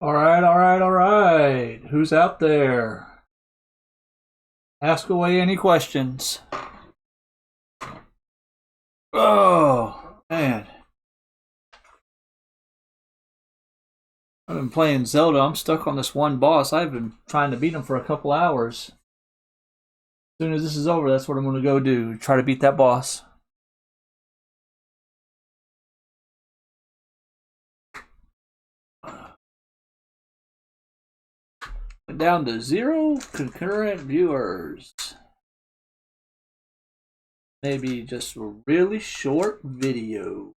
All right, all right, all right. Who's out there? Ask away any questions. Oh, man. I've been playing Zelda. I'm stuck on this one boss. I've been trying to beat him for a couple hours. As soon as this is over, that's what I'm going to go do. Try to beat that boss. Went down to 0 concurrent viewers. Maybe just a really short video.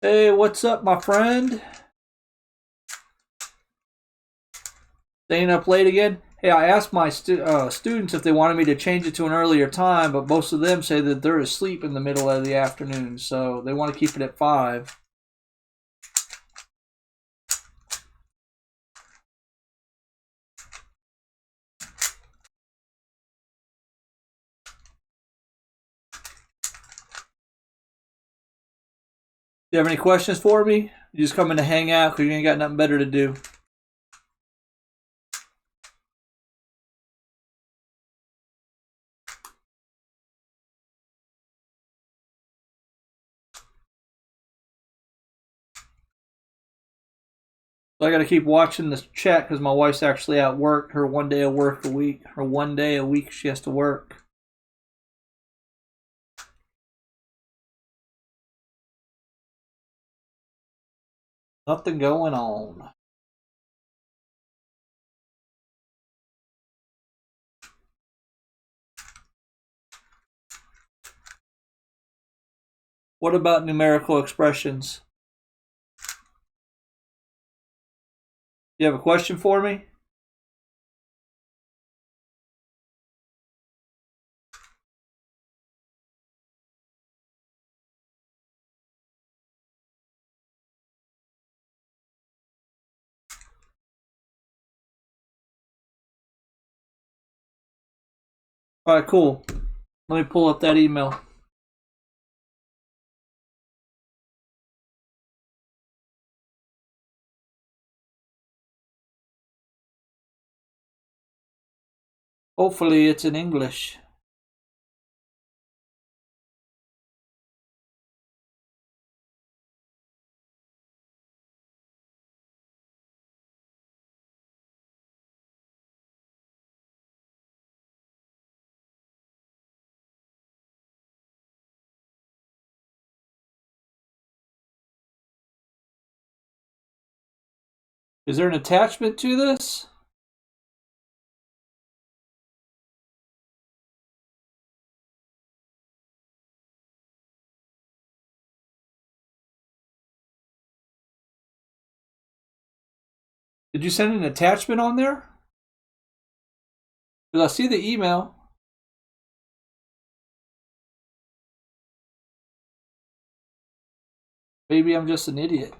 Hey, what's up, my friend? Staying up late again? Hey, I asked my students if they wanted me to change it to an earlier time, but most of them say that they're asleep in the middle of the afternoon, so they want to keep it at 5. You have any questions for me? You just coming to hang out because you ain't got nothing better to do. So I got to keep watching this chat because my wife's actually at work. Her 1 day of work a week. Her 1 day a week she has to work. Nothing going on. What about numerical expressions? You have a question for me? All right, cool. Let me pull up that email. Hopefully it's in English. Is there an attachment to this? Did you send an attachment on there? Because I see the email. Maybe I'm just an idiot.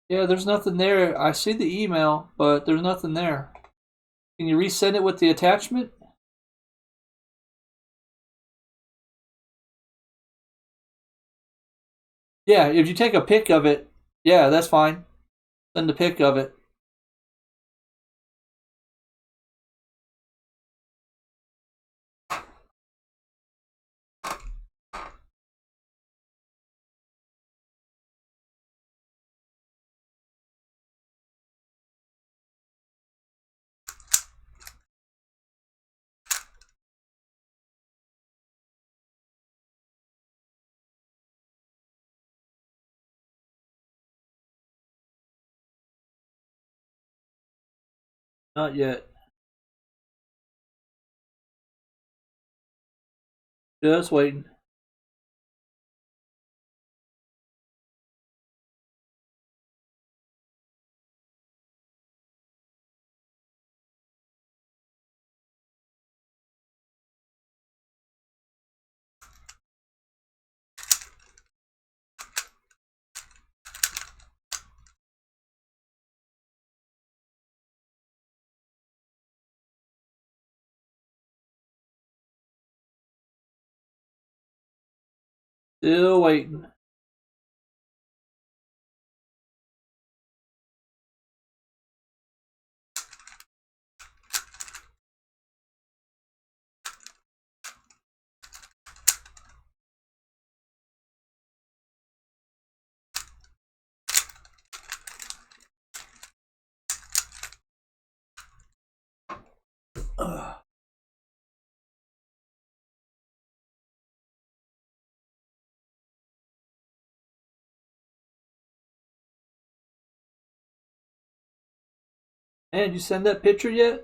Yeah, there's nothing there. I see the email, but there's nothing there. Can you resend it with the attachment? Yeah, if you take a pic of it, yeah, that's fine. Send a pic of it. Not yet. Just waiting. Still waiting. And did you send that picture yet?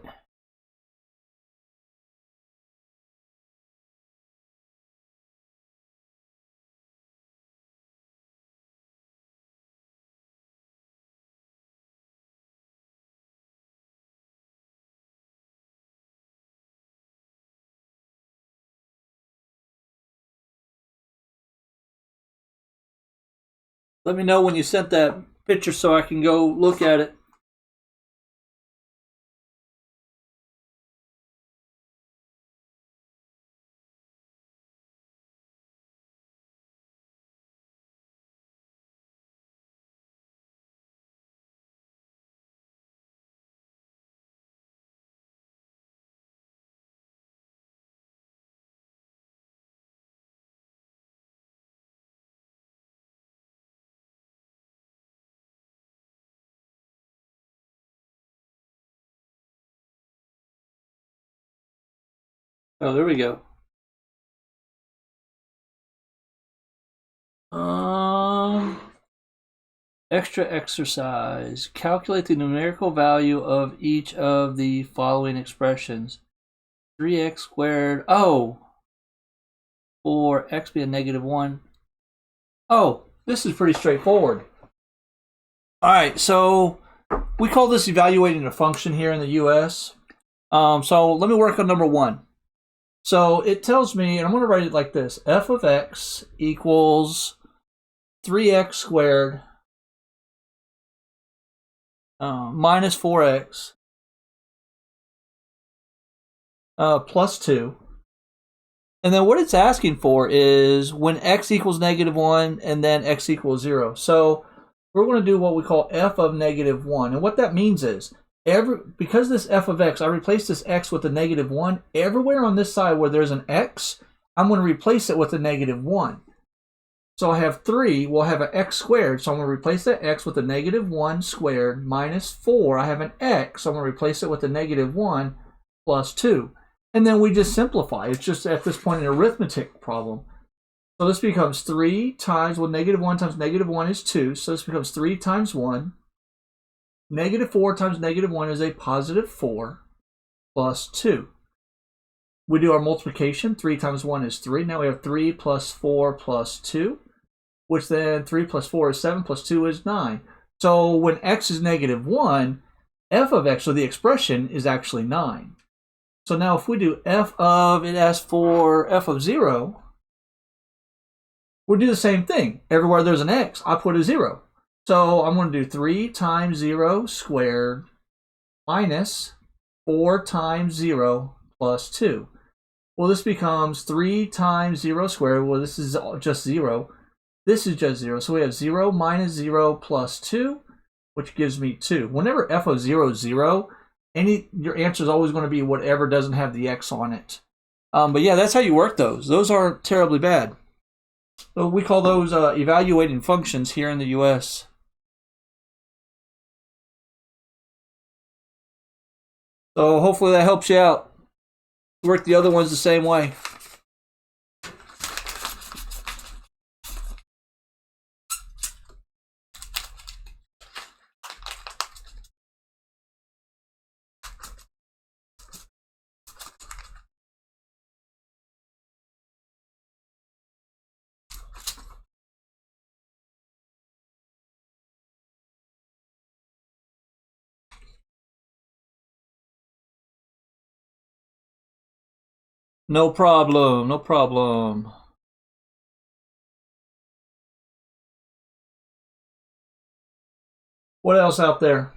Let me know when you sent that picture so I can go look at it. Oh, there we go. Extra exercise. Calculate the numerical value of each of the following expressions. 3x squared. Oh, for x being negative 1. Oh, this is pretty straightforward. All right, so we call this evaluating a function here in the US. So let me work on number 1. So it tells me, and I'm going to write it like this: f of x equals 3x squared minus 4x plus 2. And then what it's asking for is when x equals negative 1 and then x equals 0. So we're going to do what we call f of negative 1. And what that means is, because this f of x, I replace this x with a negative 1. Everywhere on this side where there's an x, I'm going to replace it with a negative 1. So I have 3, we'll have an x squared. So I'm going to replace that x with a negative 1 squared minus 4. I have an x, so I'm going to replace it with a negative 1 plus 2. And then we just simplify. It's just at this point an arithmetic problem. So this becomes 3 times, well, negative 1 times negative 1 is 2. So this becomes 3 times 1. Negative 4 times negative 1 is a positive 4 plus 2. We do our multiplication. 3 times 1 is 3. Now we have 3 plus 4 plus 2, which then 3 plus 4 is 7 plus 2 is 9. So when x is negative 1, f of x, so the expression, is actually 9. So now if we do f of, it asks for f of 0, we'll do the same thing. Everywhere there's an x, I put a 0. So I'm going to do 3 times 0 squared minus 4 times 0 plus 2. Well, this becomes 3 times 0 squared. Well, this is just 0. This is just 0. So we have 0 minus 0 plus 2, which gives me 2. Whenever f of 0 is 0, your answer is always going to be whatever doesn't have the x on it. But yeah, that's how you work those. Those aren't terribly bad. So we call those evaluating functions here in the US. So hopefully that helps you out. Work the other ones the same way. No problem, no problem. What else out there?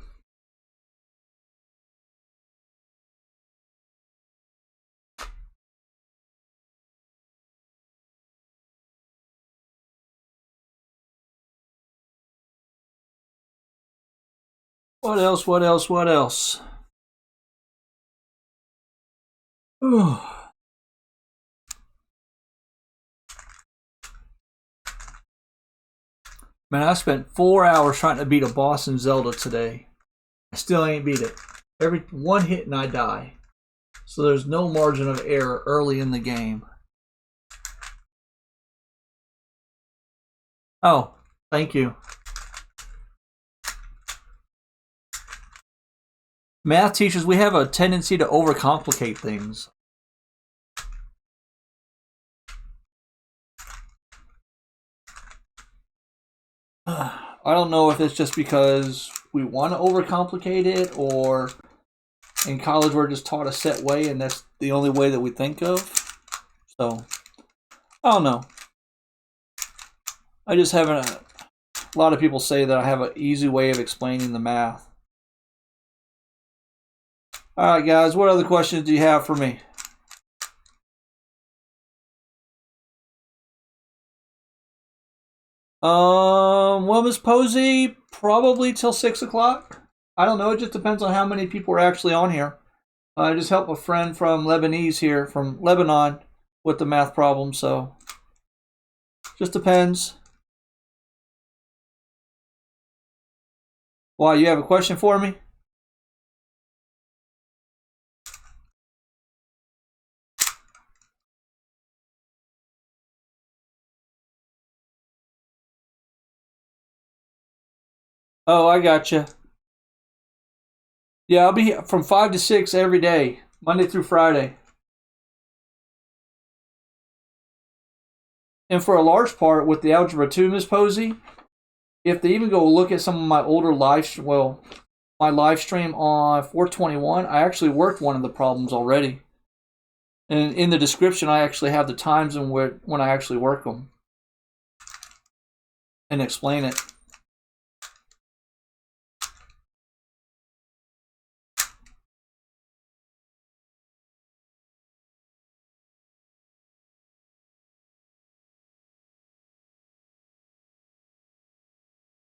What else? What else? What else? Man, I spent 4 hours trying to beat a boss in Zelda today. I still ain't beat it. Every one hit and I die. So there's no margin of error early in the game. Oh, thank you. Math teachers, we have a tendency to overcomplicate things. I don't know if it's just because we want to overcomplicate it, or in college we're just taught a set way and that's the only way that we think of. So, I don't know. I just haven't. A lot of people say that I have an easy way of explaining the math. Alright guys, what other questions do you have for me? Well, Miss Posey, probably till 6 o'clock. I don't know, it just depends on how many people are actually on here. I just helped a friend from Lebanese here, from Lebanon, with the math problem, so just depends. Why, you have a question for me? Oh, I gotcha. Yeah, I'll be from 5 to 6 every day, Monday through Friday. And for a large part, with the Algebra 2, Ms. Posey, if they even go look at some of my older my live stream on 421, I actually worked one of the problems already. And in the description, I actually have the times and when I actually work them and explain it.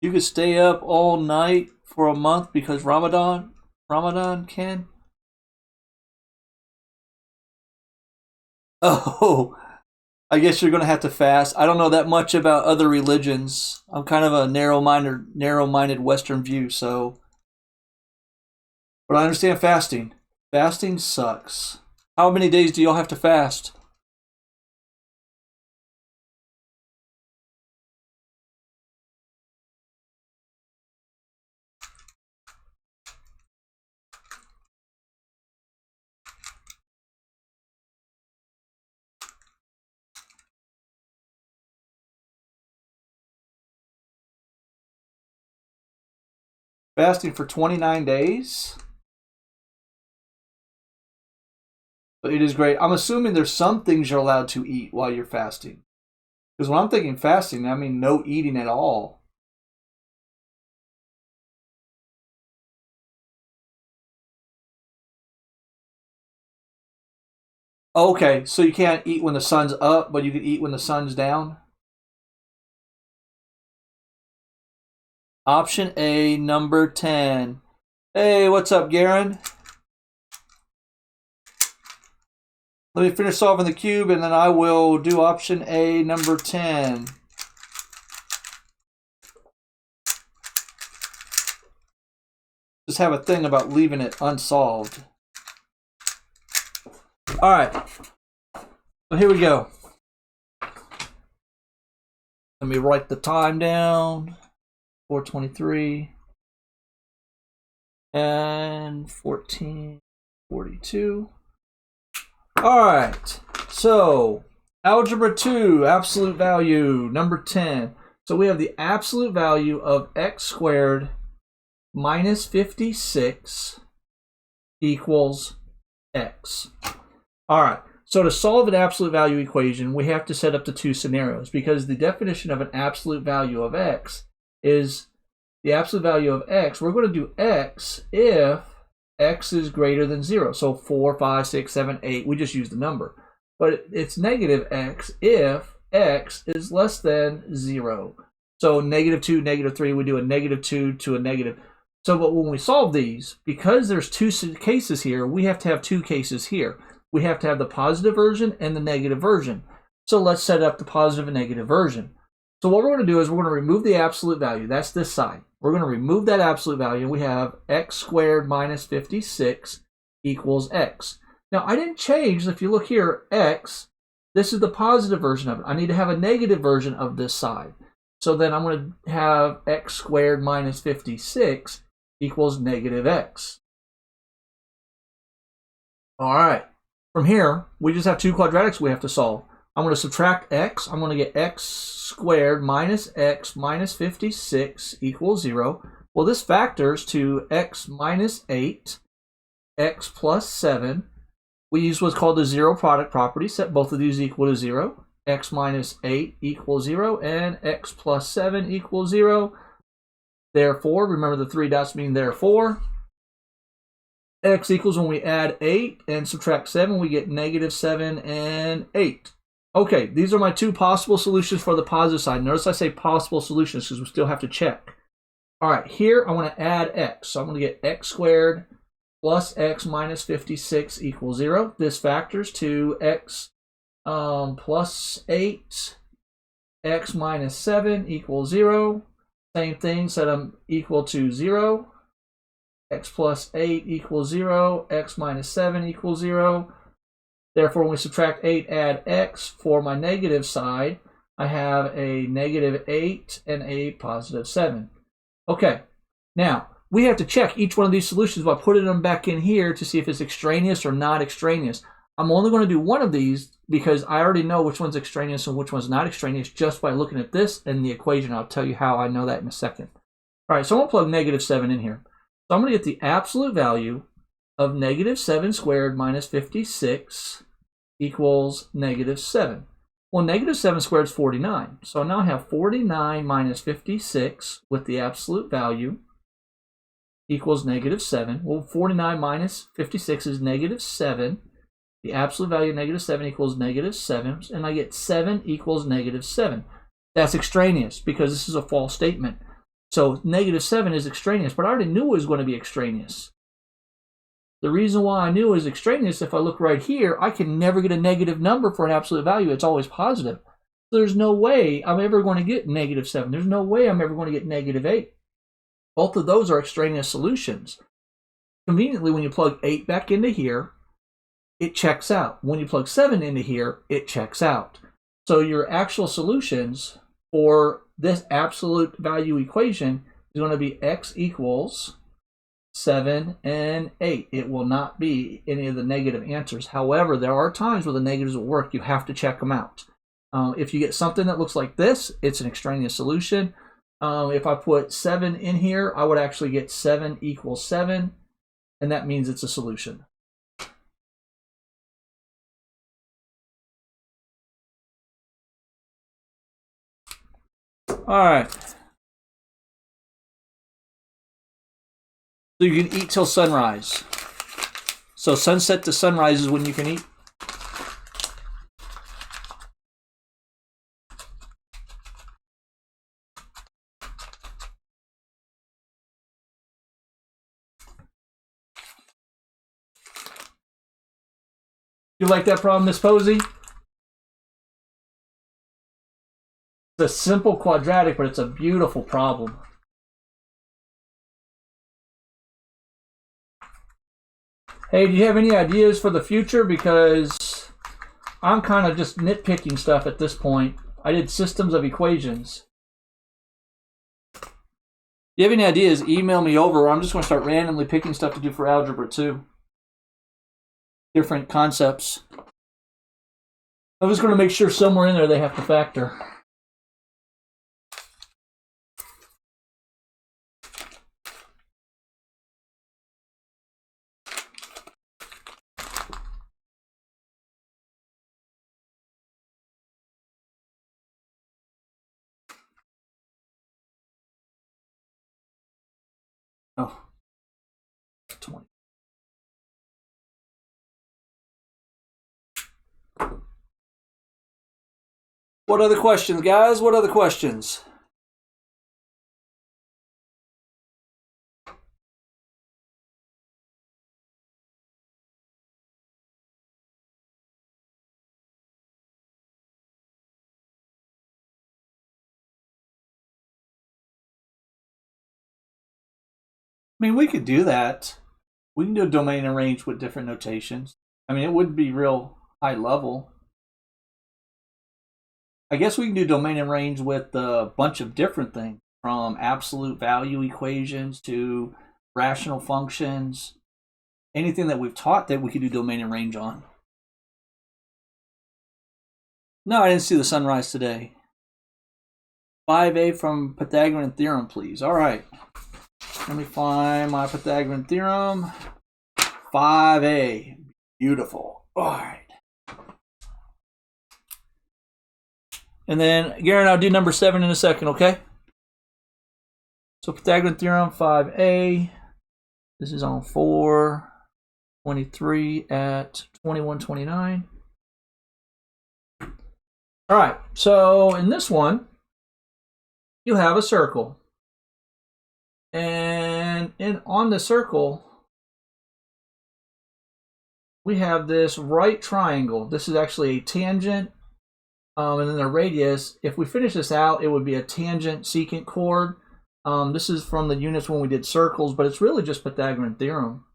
You could stay up all night for a month because Ramadan can? Oh, I guess you're going to have to fast. I don't know that much about other religions. I'm kind of a narrow-minded Western view, so. But I understand fasting. Fasting sucks. How many days do y'all have to fast? Fasting for 29 days? But it is great. I'm assuming there's some things you're allowed to eat while you're fasting. Because when I'm thinking fasting, I mean no eating at all. Okay, so you can't eat when the sun's up, but you can eat when the sun's down? Option A, number 10. Hey, what's up, Garen? Let me finish solving the cube, and then I will do option A, number 10. Just have a thing about leaving it unsolved. All right, so here we go. Let me write the time down. 4:23 and 14:42. All right, so Algebra 2, absolute value, number 10. So we have the absolute value of x squared minus 56 equals x. All right, so to solve an absolute value equation, we have to set up the two scenarios, because the definition of an absolute value of x is the absolute value of x. We're going to do x if x is greater than 0. So 4, 5, 6, 7, 8, we just use the number. But it's negative x if x is less than 0. So negative 2, negative 3, we do a negative 2 to a negative. But when we solve these, because there's two cases here, we have to have two cases here. We have to have the positive version and the negative version. So let's set up the positive and negative version. So what we're going to do is we're going to remove the absolute value. That's this side. We're going to remove that absolute value, and we have x squared minus 56 equals x. Now, I didn't change, if you look here, x, this is the positive version of it. I need to have a negative version of this side. So then I'm going to have x squared minus 56 equals negative x. All right. From here, we just have two quadratics we have to solve. I'm going to subtract x. I'm going to get x squared minus x minus 56 equals 0. Well, this factors to x minus 8, x plus 7. We use what's called the zero product property. Set both of these equal to 0. X minus 8 equals 0, and x plus 7 equals 0. Therefore, remember the three dots mean therefore. X equals, when we add 8 and subtract 7, we get negative 7 and 8. Okay, these are my two possible solutions for the positive side. Notice I say possible solutions because we still have to check. All right, here I want to add x. So I'm going to get x squared plus x minus 56 equals 0. This factors to x plus 8, x minus 7 equals 0. Same thing, set them equal to 0. X plus 8 equals 0. X minus 7 equals 0. Therefore, when we subtract 8, add x. For my negative side, I have a negative 8 and a positive 7. Okay, now we have to check each one of these solutions by putting them back in here to see if it's extraneous or not extraneous. I'm only going to do one of these because I already know which one's extraneous and which one's not extraneous just by looking at this and the equation. I'll tell you how I know that in a second. All right, so I'm going to plug negative 7 in here. So I'm going to get the absolute value of negative 7 squared minus 56 equals negative 7. Well, negative 7 squared is 49. So now I have 49 minus 56 with the absolute value equals negative 7. Well, 49 minus 56 is negative 7. The absolute value of negative 7 equals negative 7. And I get 7 equals negative 7. That's extraneous because this is a false statement. So negative 7 is extraneous, but I already knew it was going to be extraneous. The reason why I knew it was extraneous, if I look right here, I can never get a negative number for an absolute value. It's always positive. So there's no way I'm ever going to get negative 7. There's no way I'm ever going to get negative 8. Both of those are extraneous solutions. Conveniently, when you plug 8 back into here, it checks out. When you plug 7 into here, it checks out. So your actual solutions for this absolute value equation is going to be x equals 7 and 8. It will not be any of the negative answers. However, there are times where the negatives will work. You have to check them out. If you get something that looks like this, it's an extraneous solution. If I put 7 in here, I would actually get 7 equals 7, and that means it's a solution. All right. So you can eat till sunrise. So sunset to sunrise is when you can eat. You like that problem, Miss Posey? It's a simple quadratic, but it's a beautiful problem. Hey, do you have any ideas for the future? Because I'm kind of just nitpicking stuff at this point. I did systems of equations. If you have any ideas, email me over. I'm just going to start randomly picking stuff to do for algebra too. Different concepts. I'm just going to make sure somewhere in there they have to factor. Oh, 20. What other questions, guys? What other questions? I mean, we could do that. We can do a domain and range with different notations. I mean, it would be real high level. I guess we can do domain and range with a bunch of different things, from absolute value equations to rational functions. Anything that we've taught that we could do domain and range on. No, I didn't see the sunrise today. 5a from Pythagorean Theorem, please. All right. Let me find my Pythagorean Theorem. 5a. Beautiful. All right. And then, Garen, I'll do number 7 in a second, okay? So Pythagorean Theorem, 5a. This is on 423 at 2129. All right, so in this one, you have a circle. And on the circle, we have this right triangle. This is actually a tangent, and then the radius. If we finish this out, it would be a tangent secant chord. This is from the units when we did circles, but it's really just Pythagorean Theorem.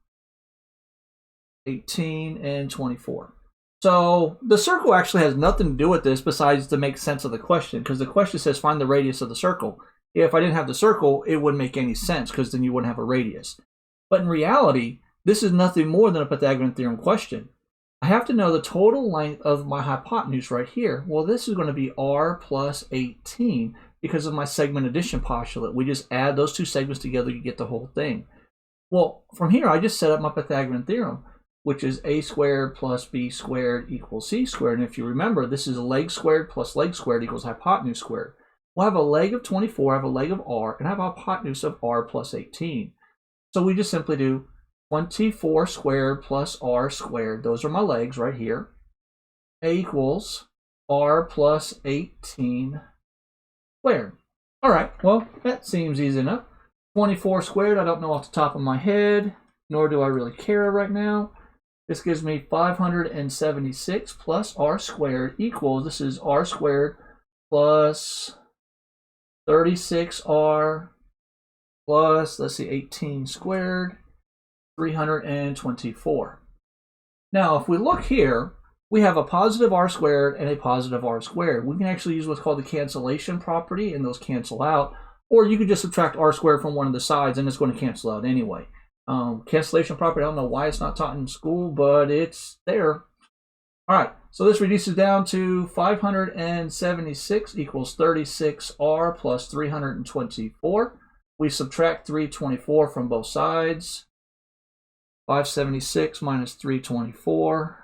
18 and 24. So the circle actually has nothing to do with this besides to make sense of the question, because the question says find the radius of the circle. If I didn't have the circle, it wouldn't make any sense because then you wouldn't have a radius. But in reality, this is nothing more than a Pythagorean Theorem question. I have to know the total length of my hypotenuse right here. Well, this is going to be r plus 18 because of my segment addition postulate. We just add those two segments together, you get the whole thing. Well, from here, I just set up my Pythagorean Theorem, which is a squared plus b squared equals c squared. And if you remember, this is leg squared plus leg squared equals hypotenuse squared. We'll have a leg of 24, I have a leg of r, and I have a hypotenuse of r plus 18. So we just simply do 24 squared plus r squared. Those are my legs right here. A equals r plus 18 squared. All right, well, that seems easy enough. 24 squared, I don't know off the top of my head, nor do I really care right now. This gives me 576 plus r squared equals, this is r squared plus 36r plus, let's see, 18 squared, 324. Now, if we look here, we have a positive r squared and a positive r squared. We can actually use what's called the cancellation property, and those cancel out. Or you could just subtract r squared from one of the sides, and it's going to cancel out anyway. Cancellation property, I don't know why it's not taught in school, but it's there. All right, so this reduces down to 576 equals 36r plus 324. We subtract 324 from both sides. 576 minus 324.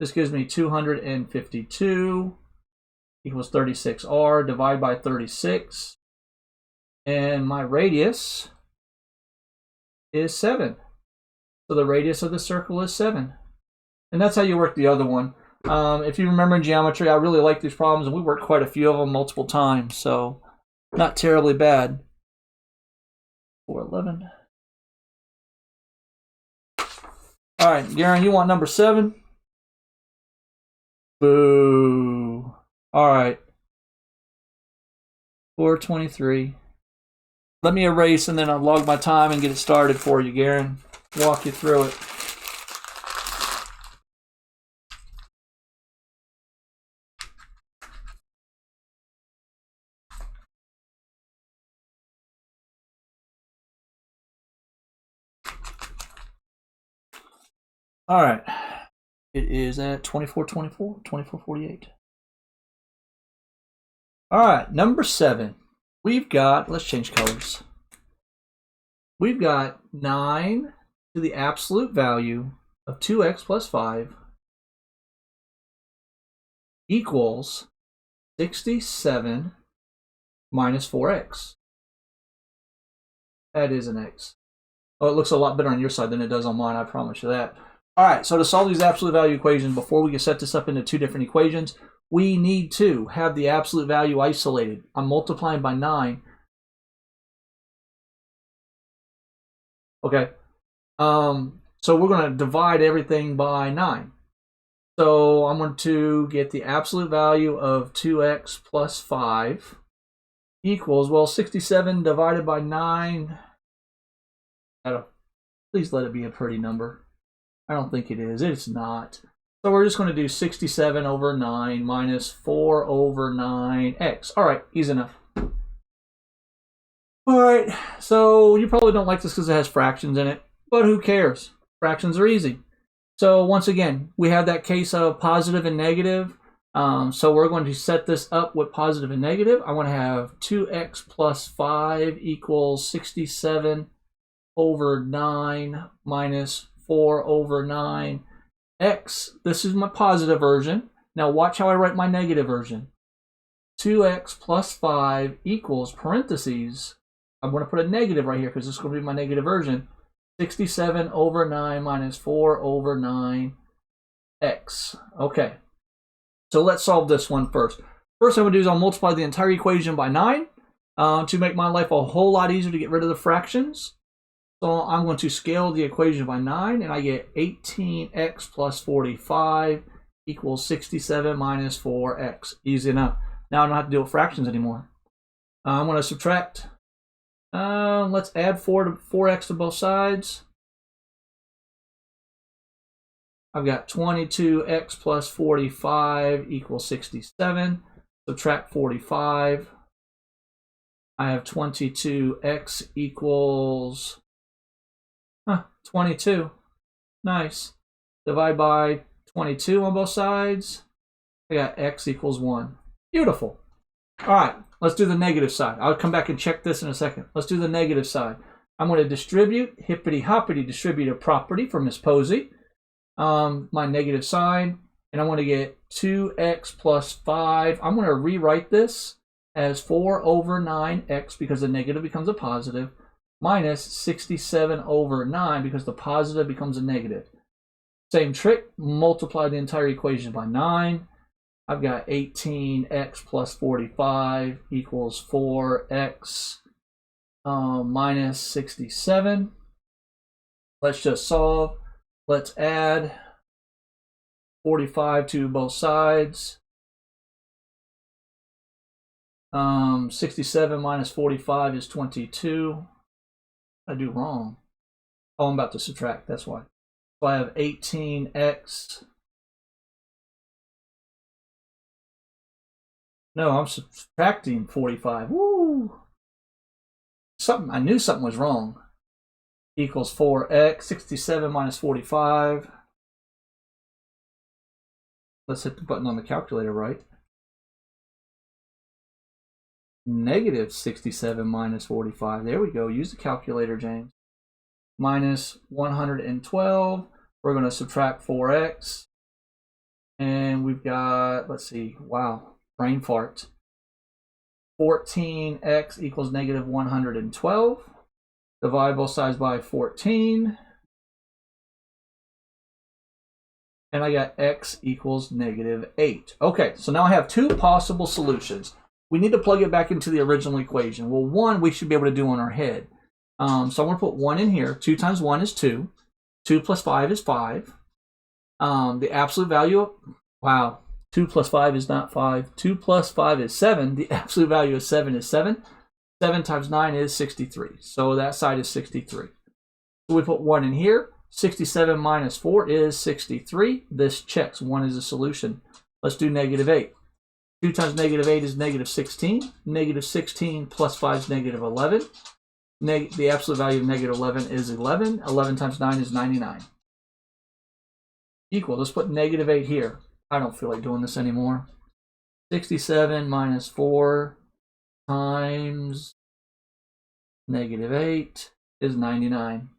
This gives me 252 equals 36r. Divide by 36. And my radius is 7. So the radius of the circle is 7. And that's how you work the other one. If you remember in geometry, I really like these problems, and we worked quite a few of them multiple times, so not terribly bad. 411. All right, Garen, you want number 7? Boo. All right. 423. Let me erase and then I'll log my time and get it started for you, Garen. Walk you through it. All right. It is at 24:24, 24:48. All right, number 7. We've got, let's change colors. We've got 9 to the absolute value of 2x plus 5 equals 67 minus 4x. That is an x. Oh, it looks a lot better on your side than it does on mine, I promise you that. All right, so to solve these absolute value equations, before we can set this up into 2 different equations, we need to have the absolute value isolated. I'm multiplying by 9. Okay. So we're going to divide everything by 9. So I'm going to get the absolute value of 2x plus 5 equals, well, 67 divided by 9. Please let it be a pretty number. I don't think it is. It's not. So we're just going to do 67 over 9 minus 4 over 9x. All right, easy enough. All right, so you probably don't like this because it has fractions in it, but who cares? Fractions are easy. So once again, we have that case of positive and negative. So we're going to set this up with positive and negative. I want to have 2x plus 5 equals 67 over 9 minus 4 over 9x. This is my positive version. Now watch how I write my negative version. 2x plus 5 equals parentheses. I'm going to put a negative right here because this is going to be my negative version. 67 over 9 minus 4 over 9x. Okay. So let's solve this one first. First I'm going to do is I'll multiply the entire equation by 9 to make my life a whole lot easier to get rid of the fractions. So I'm going to scale the equation by 9, and I get 18x plus 45 equals 67 minus 4x. Easy enough. Now I don't have to deal with fractions anymore. I'm going to subtract. Let's add 4x to both sides. I've got 22x plus 45 equals 67. Subtract 45. I have 22x equals 22. Nice. Divide by 22 on both sides. I got x equals 1. Beautiful. All right, let's do the negative side. I'll come back and check this in a second. Let's do the negative side. I'm going to distribute, hippity-hoppity distribute a property for Miss Posey. My negative sign, and I want to get 2x plus 5. I'm going to rewrite this as 4 over 9x because the negative becomes a positive, minus 67 over 9 because the positive becomes a negative. Same trick, multiply the entire equation by 9. I've got 18x plus 45 equals 4x minus 67. Let's just solve. Let's add 45 to both sides. 67 minus 45 is 22. I do wrong. Oh, I'm about to subtract, that's why. So I have 18x. No, I'm subtracting 45. Woo! I knew something was wrong. Equals 4x. 67 minus 45. Let's hit the button on the calculator, right? Negative 67 minus 45. There we go. Use the calculator, James. Minus 112. We're going to subtract 4x. And we've got, let's see, wow, brain fart. 14x equals negative 112. Divide both sides by 14. And I got x equals negative 8. Okay, so now I have two possible solutions. We need to plug it back into the original equation. Well, one we should be able to do on our head. So I'm going to put 1 in here. 2 times 1 is 2. 2 plus 5 is 5. The absolute value, wow, 2 plus 5 is not 5. 2 plus 5 is 7. The absolute value of 7 is 7. 7 times 9 is 63. So that side is 63. So we put 1 in here. 67 minus 4 is 63. This checks. 1 is a solution. Let's do negative 8. 2 times negative 8 is negative 16. Negative 16 plus 5 is negative 11. The absolute value of negative 11 is 11. 11 times 9 is 99. Equal. Let's put negative 8 here. I don't feel like doing this anymore. 67 minus 4 times negative 8 is 99.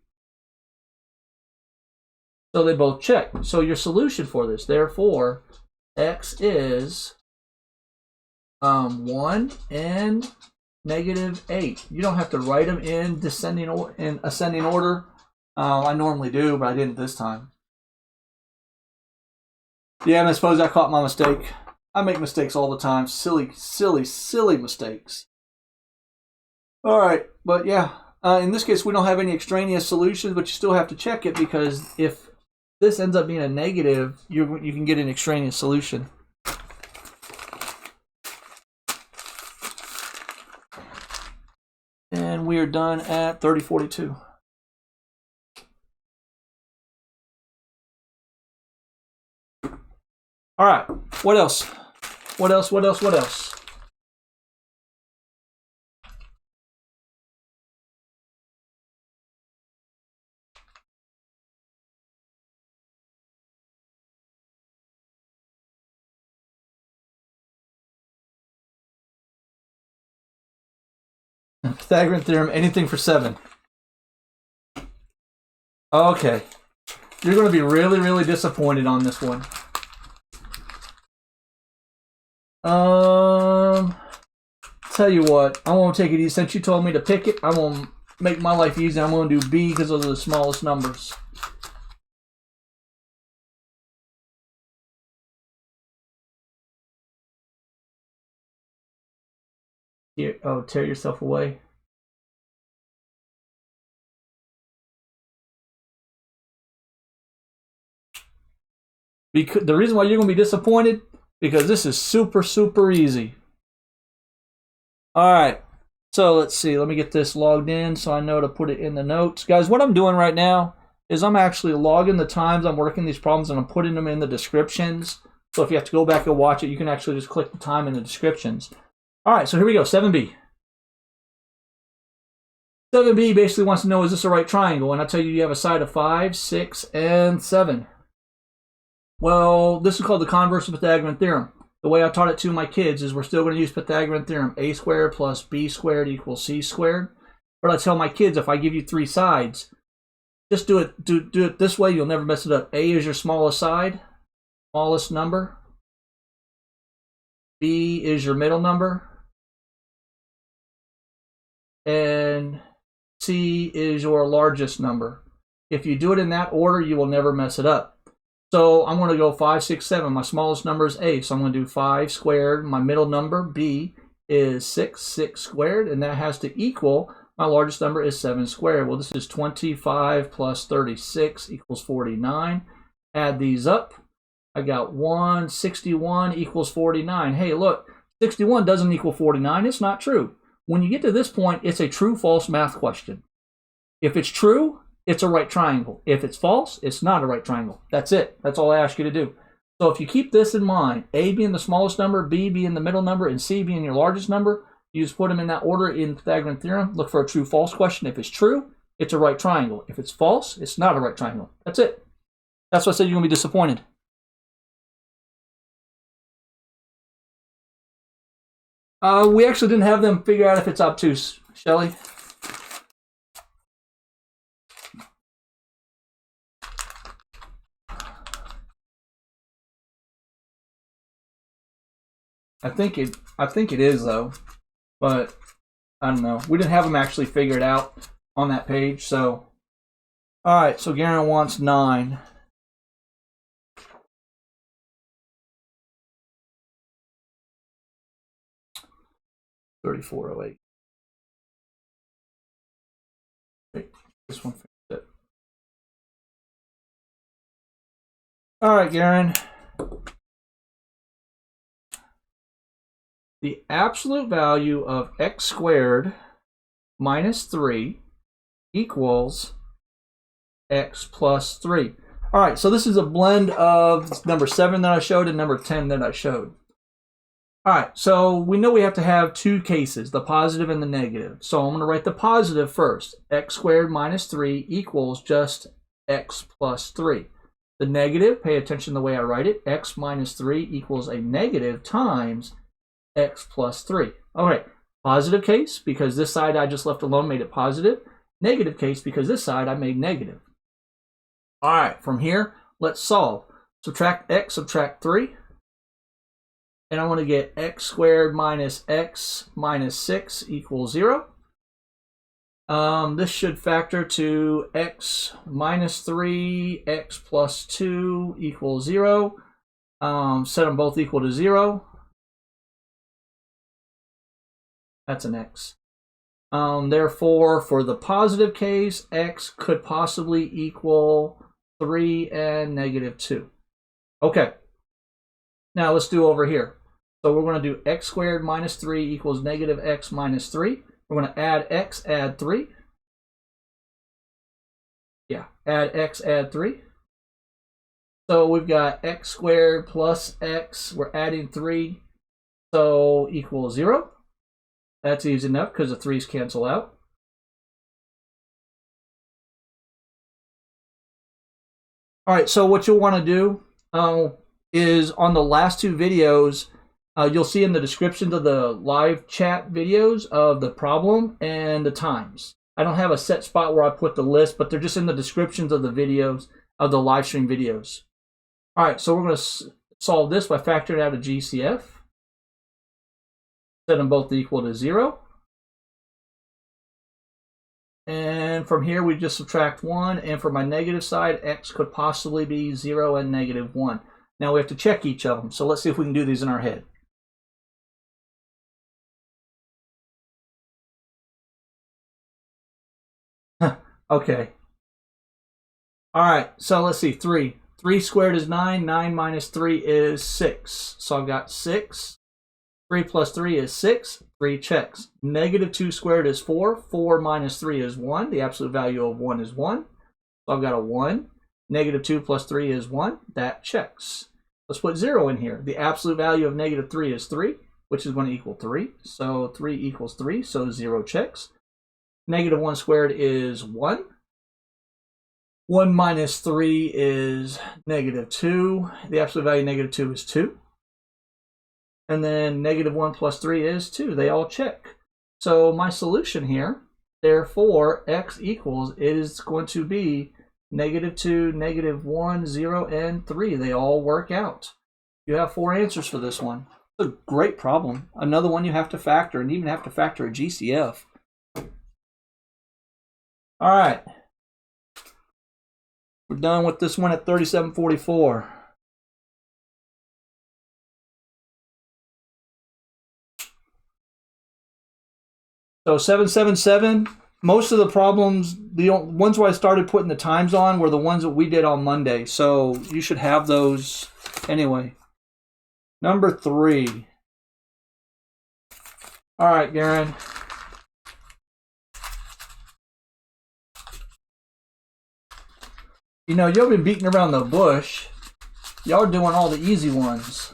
So they both check. So your solution for this, therefore, x is 1 and negative 8. You don't have to write them in ascending order. I normally do, but I didn't this time. Yeah, and I suppose I caught my mistake. I make mistakes all the time. Silly, silly, silly mistakes. All right, but yeah, in this case, we don't have any extraneous solutions, but you still have to check it because if this ends up being a negative, you can get an extraneous solution. we are done at 3042. All right, what else? What else? Pythagorean Theorem, anything for 7. Okay. You're going to be really, really disappointed on this one. Tell you what, I won't take it easy. Since you told me to pick it, I won't make my life easy. I'm going to do B because those are the smallest numbers. Here, oh, tear yourself away. Because the reason why you're going to be disappointed, because this is super, super easy. All right, so let's see. Let me get this logged in so I know to put it in the notes. Guys, what I'm doing right now is I'm actually logging the times I'm working these problems, and I'm putting them in the descriptions. So if you have to go back and watch it, you can actually just click the time in the descriptions. All right, so here we go, 7B. 7B basically wants to know, is this a right triangle? And I tell you, you have a side of 5, 6, and 7. Well, this is called the converse of Pythagorean theorem. The way I taught it to my kids is we're still going to use Pythagorean theorem. A squared plus B squared equals C squared. But I tell my kids, if I give you 3 sides, just do it this way. You'll never mess it up. A is your smallest side, smallest number. B is your middle number. And C is your largest number. If you do it in that order, you will never mess it up. So I'm going to go 5, 6, 7. My smallest number is A, so I'm going to do 5 squared. My middle number, B, is 6, 6 squared, and that has to equal, my largest number is 7 squared. Well, this is 25 plus 36 equals 49. Add these up. I got 161 equals 49. Hey, look, 61 doesn't equal 49. It's not true. When you get to this point, it's a true-false math question. If it's true, it's a right triangle. If it's false, it's not a right triangle. That's it. That's all I ask you to do. So if you keep this in mind, A being the smallest number, B being the middle number, and C being your largest number, you just put them in that order in Pythagorean theorem. Look for a true-false question. If it's true, it's a right triangle. If it's false, it's not a right triangle. That's it. That's why I said you're going to be disappointed. We actually didn't have them figure out if it's obtuse. Shelley? I think it is though, but I don't know. We didn't have them actually figured out on that page. So, all right. So Garen wants 9. $34.08. Wait, this one fixed it. All right, Garen. The absolute value of x squared minus 3 equals x plus 3. All right, so this is a blend of number 7 that I showed and number 10 that I showed. All right, so we know we have to have 2 cases, the positive and the negative. So I'm going to write the positive first. X squared minus 3 equals just x plus 3. The negative, pay attention to the way I write it, x minus 3 equals a negative times x plus 3. All right, positive case, because this side I just left alone, made it positive. Negative case, because this side I made negative. All right, from here, let's solve. Subtract x, subtract 3. And I want to get x squared minus x minus 6 equals 0. This should factor to x minus 3, x plus 2 equals 0. Set them both equal to 0. That's an x. Therefore, for the positive case, x could possibly equal 3 and negative 2. Okay. Now let's do over here. So we're going to do x squared minus 3 equals negative x minus 3. We're going to add x, add 3. Yeah, add x, add 3. So we've got x squared plus x. We're adding 3. So equals 0. That's easy enough because the 3's cancel out. All right, so what you'll want to do is on the last 2 videos, you'll see in the descriptions of the live chat videos of the problem and the times. I don't have a set spot where I put the list, but they're just in the descriptions of the videos, of the live stream videos. All right, so we're going to solve this by factoring out a GCF. Set them both equal to 0. And from here, we just subtract 1. And for my negative side, x could possibly be 0 and negative 1. Now we have to check each of them. So let's see if we can do these in our head. Okay. All right, so let's see. 3. 3 squared is 9. 9 minus 3 is 6. So I've got 6. 3 plus 3 is 6. 3 checks. Negative 2 squared is 4. 4 minus 3 is 1. The absolute value of 1 is 1. So I've got a 1. Negative 2 plus 3 is 1. That checks. Let's put 0 in here. The absolute value of negative 3 is 3, which is going to equal 3. So 3 equals 3, so 0 checks. Negative 1 squared is 1. 1 minus 3 is negative 2. The absolute value of negative 2 is 2. And then negative 1 plus 3 is 2. They all check. So my solution here, therefore, x equals, it is going to be negative 2, negative 1, 0, and 3. They all work out. You have 4 answers for this one. It's a great problem. Another one you have to factor, and even have to factor a GCF. All right. We're done with this one at 3744. So 777, most of the problems, the ones where I started putting the times on were the ones that we did on Monday. So you should have those anyway. Number 3. All right, Garen. You know, y'all been beating around the bush. Y'all are doing all the easy ones.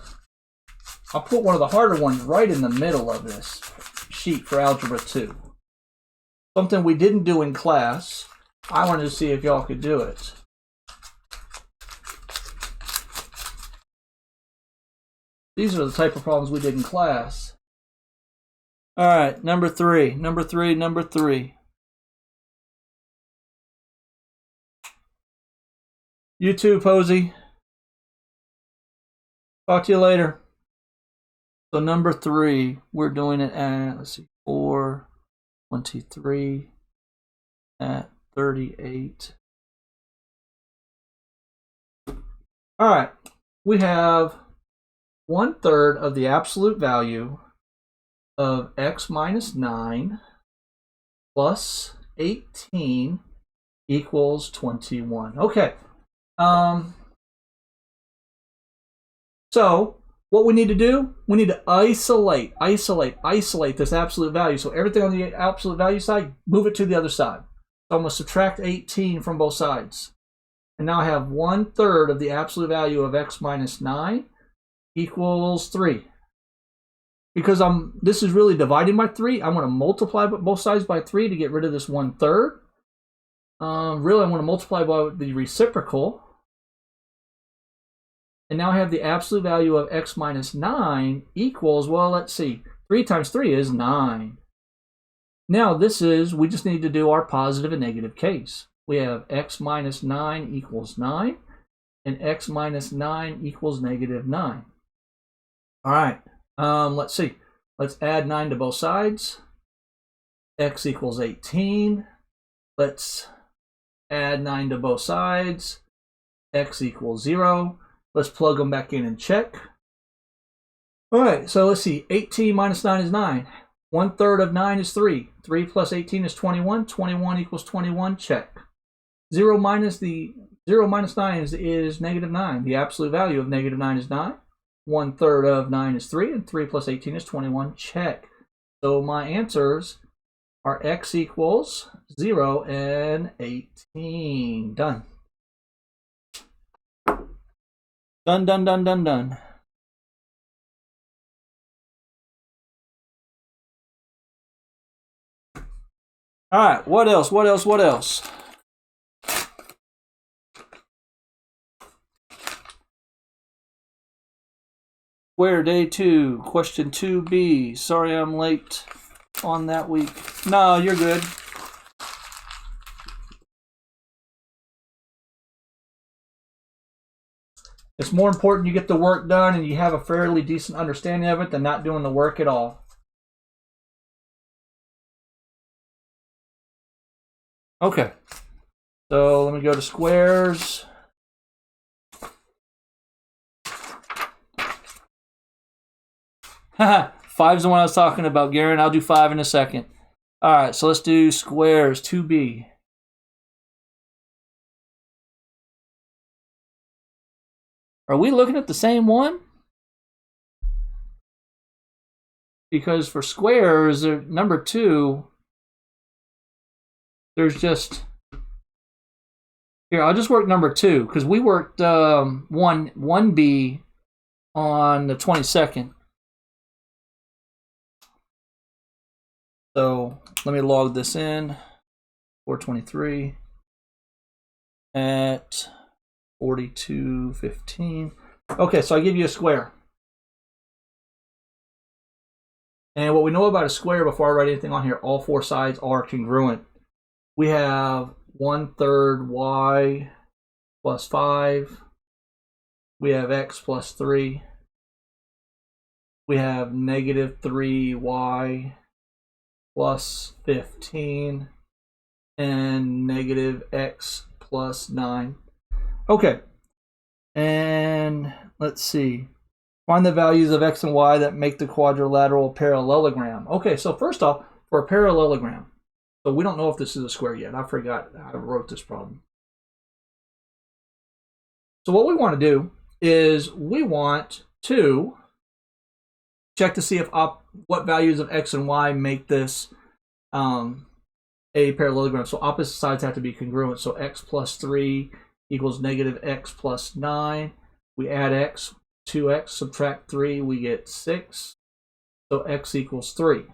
I'll put one of the harder ones right in the middle of this sheet for Algebra 2. Something we didn't do in class. I wanted to see if y'all could do it. These are the type of problems we did in class. All right, number 3. Number 3, number 3. You too, Posey. Talk to you later. So number 3, we're doing it at, let's see, 423 at 38. All right, we have 1/3 of the absolute value of x minus 9 plus 18 equals 21. Okay. So what we need to do, we need to isolate this absolute value. So everything on the absolute value side, move it to the other side. So I'm going to subtract 18 from both sides. And now I have 1/3 of the absolute value of x minus 9 equals 3. Because this is really dividing by 3, I'm going to multiply both sides by 3 to get rid of this 1/3. Really, I'm going to multiply by the reciprocal. And now I have the absolute value of x minus 9 equals, well, let's see, 3 times 3 is 9. Now this is, we just need to do our positive and negative case. We have x minus 9 equals 9, and x minus 9 equals negative 9. All right, let's see. Let's add 9 to both sides. X equals 18. Let's add 9 to both sides. X equals 0. Let's plug them back in and check. All right, so let's see. 18 minus 9 is 9. 1/3 of 9 is 3. 3 plus 18 is 21. 21 equals 21. Check. 0 minus 9 is negative 9. The absolute value of negative 9 is 9. 1/3 of 9 is 3. And 3 plus 18 is 21. Check. So my answers our x equals 0 and 18. Done. Done, done, done, done, done. All right, what else? What else? What else? Square day 2, question 2b. Sorry I'm late on that week. No, you're good. It's more important you get the work done and you have a fairly decent understanding of it than not doing the work at all. Okay, so let me go to squares. Haha, 5's the one I was talking about, Garen. I'll do 5 in a second. All right, so let's do squares 2b. Are we looking at the same one? Because for squares, number 2, there's just... Here, I'll just work number 2, because we worked 1b on the 22nd. So let me log this in. 423 at 42:15. Okay, so I give you a square. And what we know about a square before I write anything on here, all 4 sides are congruent. We have 1/3 y plus 5. We have x plus 3. We have negative 3y plus 15 and negative x plus 9. Okay, and let's see. Find the values of x and y that make the quadrilateral parallelogram. Okay, so first off, for a parallelogram, so we don't know if this is a square yet. I forgot how I wrote this problem. So what we want to do is we want to check to see if what values of x and y make this a parallelogram. So opposite sides have to be congruent. So x plus 3 equals negative x plus 9. We add x, 2x, subtract 3, we get 6. So x equals 3.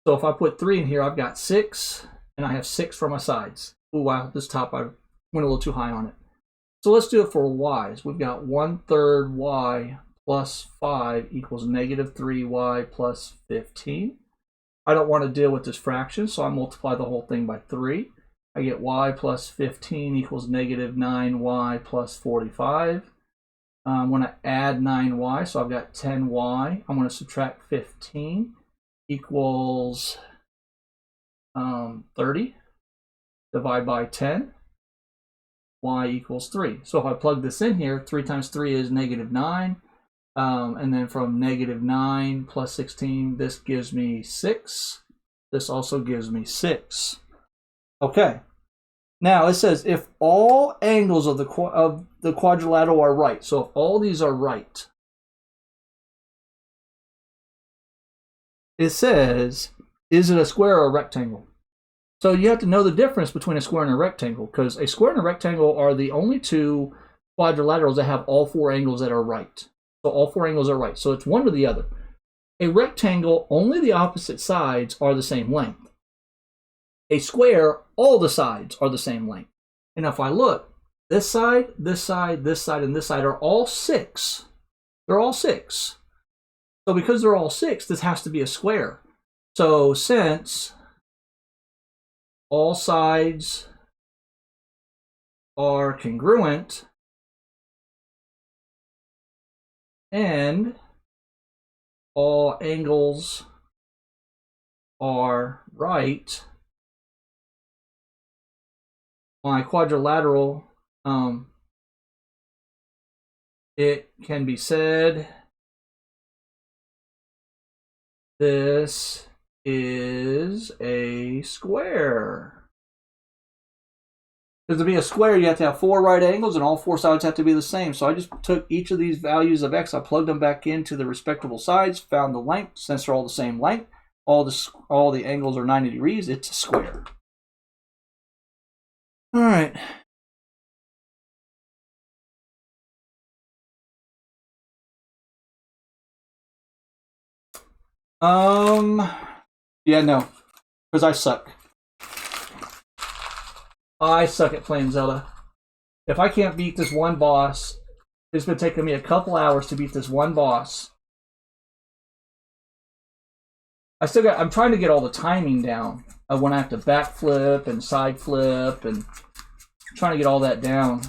So if I put 3 in here, I've got 6, and I have 6 for my sides. Oh wow, this top I went a little too high on it. So let's do it for y's. We've got 1/3 y plus 5 equals negative 3y plus 15. I don't want to deal with this fraction, so I multiply the whole thing by 3. I get y plus 15 equals negative 9y plus 45. I'm going to add 9y, so I've got 10y. I'm going to subtract 15 equals 30. Divide by 10. Y equals 3. So if I plug this in here, 3 times 3 is negative 9. And then from negative 9 plus 16, this gives me 6. This also gives me 6. Okay. Now it says if all angles of the quadrilateral are right. So if all these are right, it says, is it a square or a rectangle? So you have to know the difference between a square and a rectangle, because a square and a rectangle are the only 2 quadrilaterals that have all 4 angles that are right. So all 4 angles are right. So it's one or the other. A rectangle, only the opposite sides are the same length. A square, all the sides are the same length. And if I look, this side, this side, this side, and this side are all 6. They're all 6. So because they're all 6, this has to be a square. So since all sides are congruent and all angles are right, my quadrilateral, it can be said this is a square. Because to be a square, you have to have 4 right angles and all 4 sides have to be the same. So I just took each of these values of x, I plugged them back into the respective sides, found the length. Since they're all the same length, all the angles are 90 degrees, it's a square. All right. Yeah, no, because I suck. I suck at playing Zelda. If I can't beat this one boss, it's been taking me a couple hours to beat this one boss. I'm trying to get all the timing down of when I have to backflip and side flip, and trying to get all that down.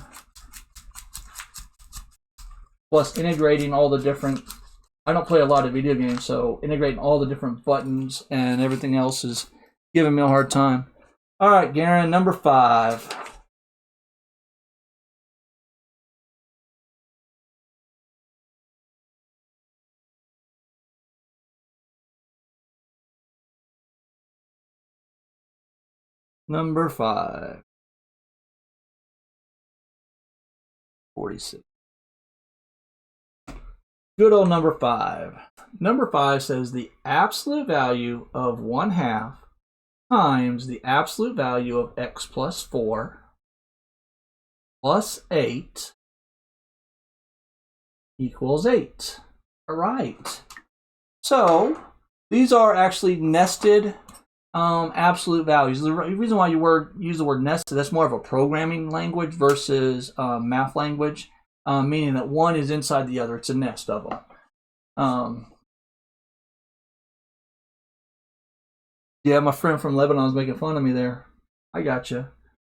Plus integrating all the different, I don't play a lot of video games, so integrating all the different buttons and everything else is giving me a hard time. All right, Garen, number 5. Number 5. 46. Good old number 5. Number 5 says the absolute value of 1/2 times the absolute value of x plus 4 plus 8 equals 8. All right. So these are actually nested absolute values. The reason why you use the word nested, that's more of a programming language versus math language, meaning that one is inside the other. It's a nest of them. Yeah, my friend from Lebanon is making fun of me there. I gotcha.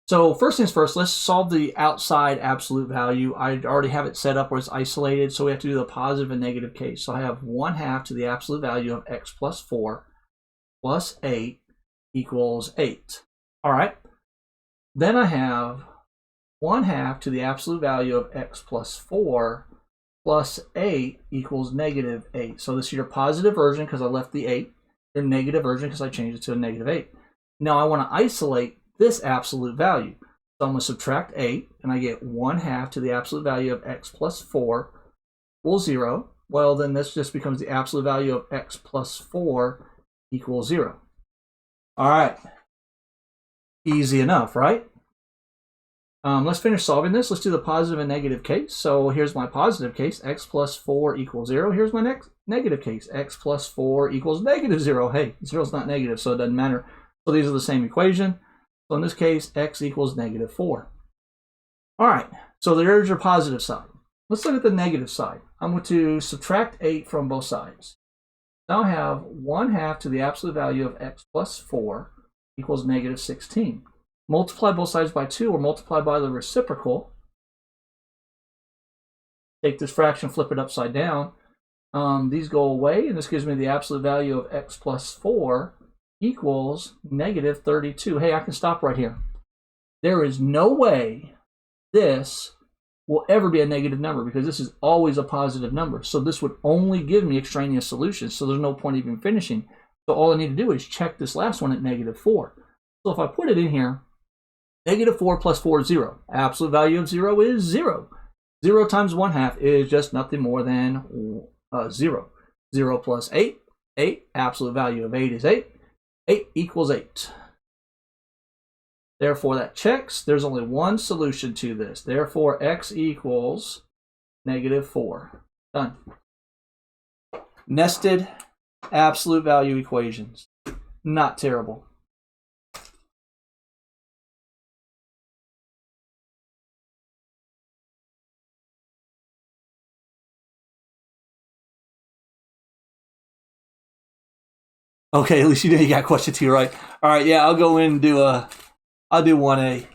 So first things first, let's solve the outside absolute value. I already have it set up where it's isolated, so we have to do the positive and negative case. So I have 1/2 to the absolute value of x plus 4 plus 8 equals 8. All right. Then I have 1/2 to the absolute value of x plus 4 plus 8 equals negative 8. So this is your positive version because I left the 8. Your negative version because I changed it to a negative 8. Now I want to isolate this absolute value. So I'm going to subtract 8, and I get 1/2 to the absolute value of x plus 4 equals 0. Well, then this just becomes the absolute value of x plus 4 equals 0. All right. Easy enough, right? Let's finish solving this. Let's do the positive and negative case. So here's my positive case, x plus 4 equals 0. Here's my next negative case, x plus 4 equals negative 0. Hey, 0 is not negative, so it doesn't matter. So these are the same equation. So in this case, x equals negative 4. All right, so there's your positive side. Let's look at the negative side. I'm going to subtract 8 from both sides. Now I have 1/2 to the absolute value of x plus 4 equals negative 16. Multiply both sides by 2 or multiply by the reciprocal. Take this fraction, flip it upside down. These go away, and this gives me the absolute value of x plus 4 equals negative 32. Hey, I can stop right here. There is no way this will ever be a negative number because this is always a positive number. So this would only give me extraneous solutions, so there's no point even finishing. So all I need to do is check this last one at negative 4. So if I put it in here, negative 4 plus 4 is 0. Absolute value of 0 is 0. 0 times 1/2 is just nothing more than 0. 0 plus 8, 8. Absolute value of 8 is 8. 8 equals 8. Therefore, that checks. There's only one solution to this. Therefore, x equals negative 4. Done. Nested absolute value equations. Not terrible. Okay, at least you got question 2 right. All right, yeah, I'll go in and I'll do 1A.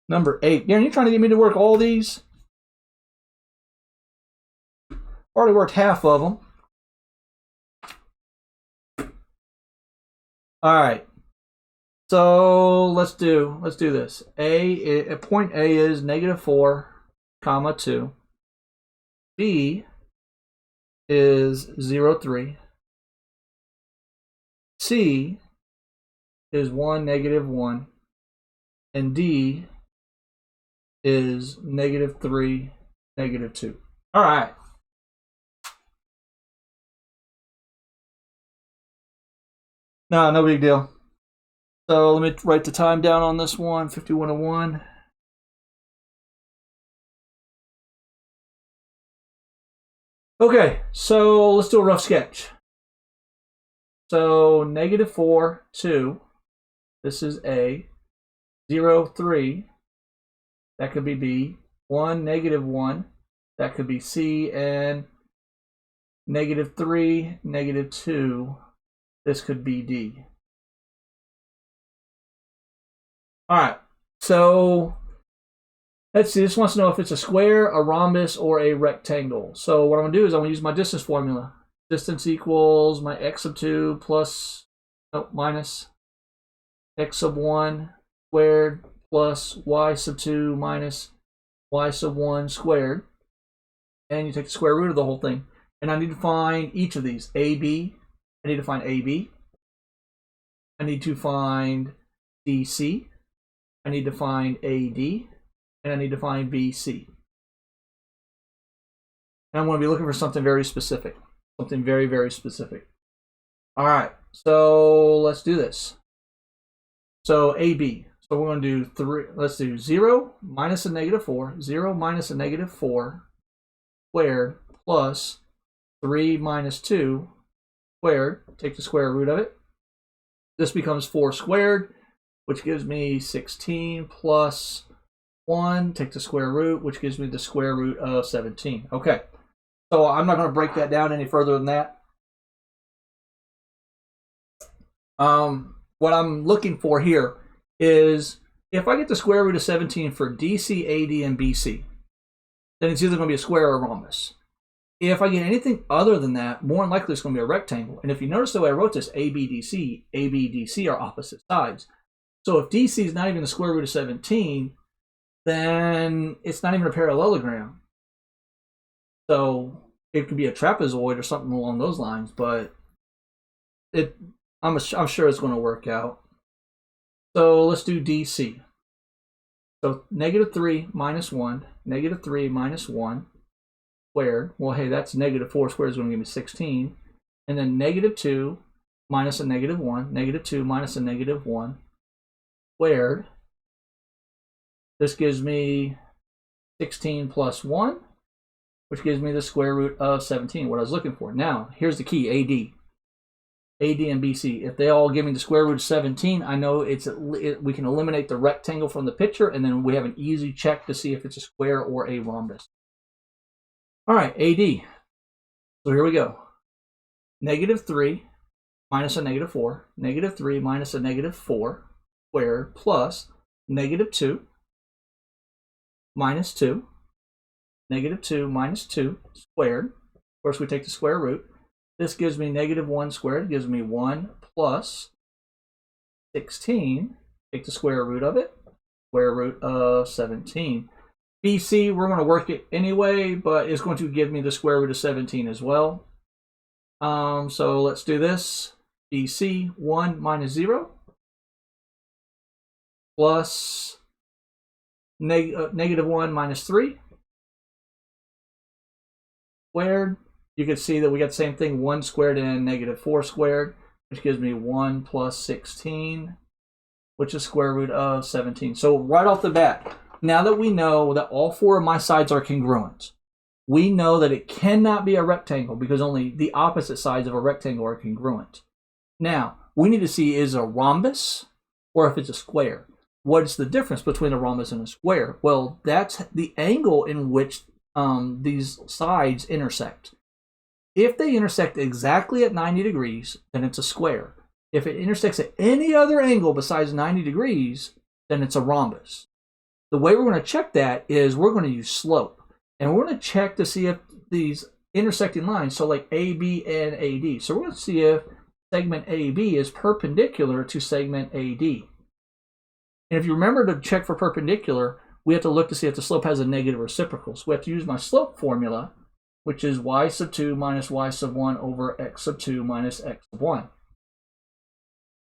Number 8. Garen, you trying to get me to work all these? Already worked half of them. All right. So let's do this. Point A is negative 4, comma 2. B is 0, 3. C is 1, negative 1. And D is negative 3, negative 2. All right. No big deal. So let me write the time down on this one, 51:01. Okay, so let's do a rough sketch. So negative 4, 2. This is A. 0, 3. That could be B. 1, negative 1. That could be C. And negative 3, negative 2. This could be D. All right, so let's see. This wants to know if it's a square, a rhombus, or a rectangle. So what I'm going to do is I'm going to use my distance formula. Distance equals my x sub 2 plus, minus x sub 1 squared plus y sub 2 minus y sub 1 squared. And you take the square root of the whole thing. And I need to find each of these. AB. I need to find AB. I need to find DC. I need to find AD. And I need to find BC. And I'm going to be looking for something very specific. Something very, very specific. All right. So let's do this. So AB. So we're going to do 3. Let's do 0 minus a negative 4. 0 minus a negative 4 squared plus 3 minus 2 squared. Take the square root of it. This becomes 4 squared, which gives me 16 plus 1. Take the square root, which gives me the square root of 17. Okay. So I'm not going to break that down any further than that. What I'm looking for here is if I get the square root of 17 for DC, AD, and BC, then it's either going to be a square or a rhombus. If I get anything other than that, more than likely it's going to be a rectangle. And if you notice the way I wrote this, ABDC, ABDC are opposite sides. So if DC is not even the square root of 17, then it's not even a parallelogram. So it could be a trapezoid or something along those lines, but I'm sure it's going to work out. So let's do DC. So negative 3 minus 1, negative 3 minus 1 squared. Well, hey, that's negative 4 squared is going to give me 16. And then negative 2 minus a negative 1, negative 2 minus a negative 1 squared. This gives me 16 plus 1, which gives me the square root of 17, what I was looking for. Now, here's the key, AD. AD and BC. If they all give me the square root of 17, I know we can eliminate the rectangle from the picture, and then we have an easy check to see if it's a square or a rhombus. All right, AD. So here we go. Negative 3 minus a negative 4. Negative 3 minus a negative 4 squared plus negative 2 minus 2. Negative 2 minus 2 squared. Of course, we take the square root. This gives me negative 1 squared. It gives me 1 plus 16. Take the square root of it. Square root of 17. BC, we're going to work it anyway, but it's going to give me the square root of 17 as well. So let's do this. BC, 1 minus 0 plus negative 1 minus 3 squared. You can see that we got the same thing, 1 squared and negative 4 squared, which gives me 1 plus 16, which is square root of 17. So right off the bat, now that we know that all 4 of my sides are congruent, we know that it cannot be a rectangle because only the opposite sides of a rectangle are congruent. Now, we need to see is it a rhombus or if it's a square. What's the difference between a rhombus and a square? Well, that's the angle in which these sides intersect. If they intersect exactly at 90 degrees, then it's a square. If it intersects at any other angle besides 90 degrees, then it's a rhombus. The way we're going to check that is we're going to use slope. And we're going to check to see if these intersecting lines, so like AB and AD. So we're going to see if segment AB is perpendicular to segment AD. And if you remember to check for perpendicular, we have to look to see if the slope has a negative reciprocal. So we have to use my slope formula which is y sub 2 minus y sub 1 over x sub 2 minus x sub 1.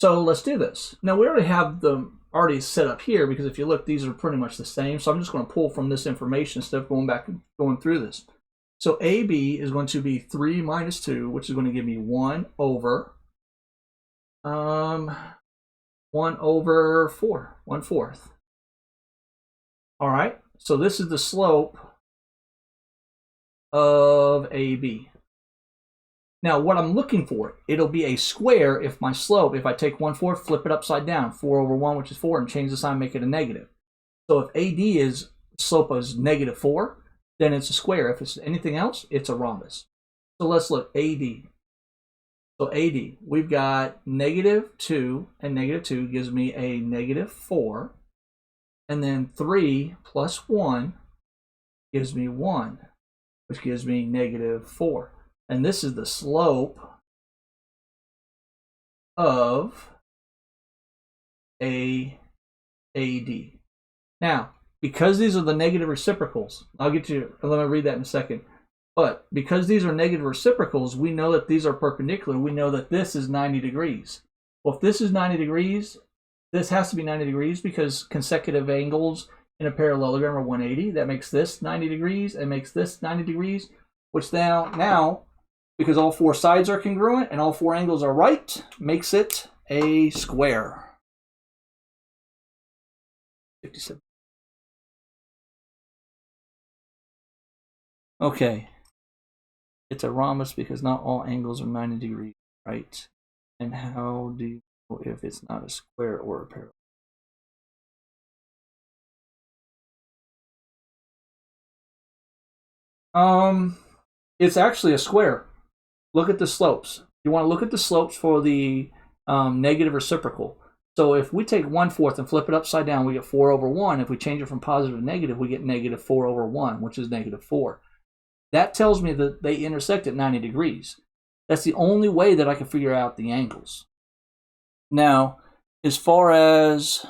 So let's do this. Now we already have them already set up here because if you look, these are pretty much the same. So I'm just going to pull from this information instead of going back and going through this. So AB is going to be 3 minus 2, which is going to give me 1 over 4, 1/4. All right, so this is the slope of AB. Now, what I'm looking for, it'll be a square if my slope, if I take 1/4, flip it upside down, 4/1, which is 4, and change the sign, make it a negative. So if AD is, slope is -4, then it's a square. If it's anything else, it's a rhombus. So let's look, AD. So AD, we've got -2, and -2 gives me a -4. And then 3 plus 1 gives me 1, which gives me -4. And this is the slope of AD. Now, because these are the negative reciprocals, I'll get to, let me read that in a second. But because these are negative reciprocals, we know that these are perpendicular. We know that this is 90 degrees. Well, if this is 90 degrees, this has to be 90 degrees because consecutive angles in a parallelogram are 180. That makes this 90 degrees and makes this 90 degrees, which now, because all 4 sides are congruent and all 4 angles are right, makes it a square. 57. Okay. It's a rhombus because not all angles are 90 degrees, right? And how do you know if it's not a square or a parallel? It's actually a square. Look at the slopes. You want to look at the slopes for the negative reciprocal. So if we take 1/4 and flip it upside down, we get 4/1. If we change it from positive to negative, we get -4/1, which is -4. That tells me that they intersect at 90 degrees. That's the only way that I can figure out the angles. Now, as far as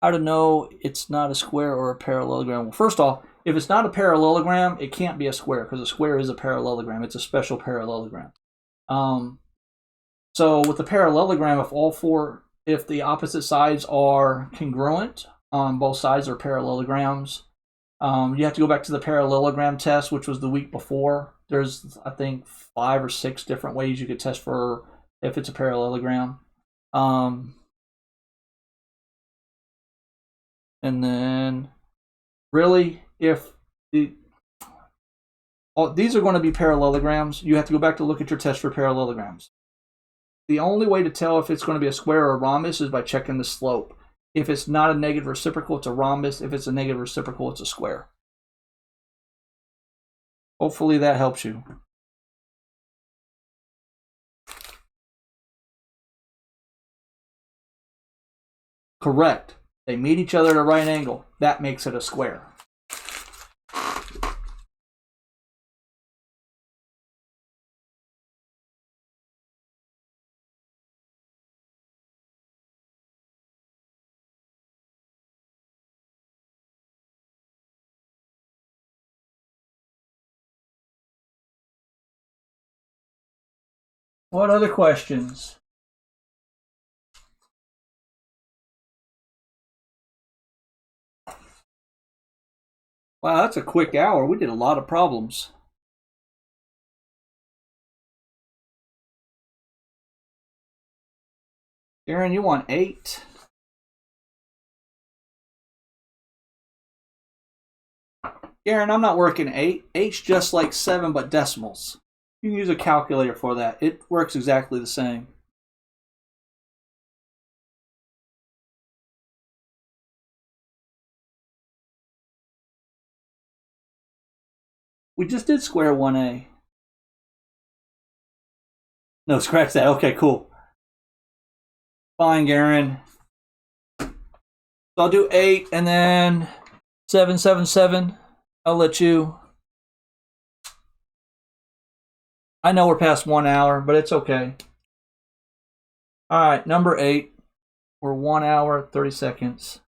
how to know it's not a square or a parallelogram, well, first off, if it's not a parallelogram, it can't be a square because a square is a parallelogram. It's a special parallelogram. So with the parallelogram, if the opposite sides are congruent, both sides are parallelograms. You have to go back to the parallelogram test, which was the week before. There's, I think, 5 or 6 different ways you could test for if it's a parallelogram. And then, really, if these are going to be parallelograms, you have to go back to look at your test for parallelograms. The only way to tell if it's going to be a square or a rhombus is by checking the slope. If it's not a negative reciprocal, it's a rhombus. If it's a negative reciprocal, it's a square. Hopefully that helps you. Correct. They meet each other at a right angle. That makes it a square. What other questions? Wow, that's a quick hour. We did a lot of problems. Aaron, you want 8? Aaron, I'm not working 8. 8's just like 7, but decimals. You can use a calculator for that. It works exactly the same. We just did square 1a. No, scratch that. Okay, cool. Fine, Garen. So I'll do 8 and then 7, 7, 7. I'll let you. I know we're past 1 hour, but it's okay. All right, number 8. We're 1 hour, 30 seconds.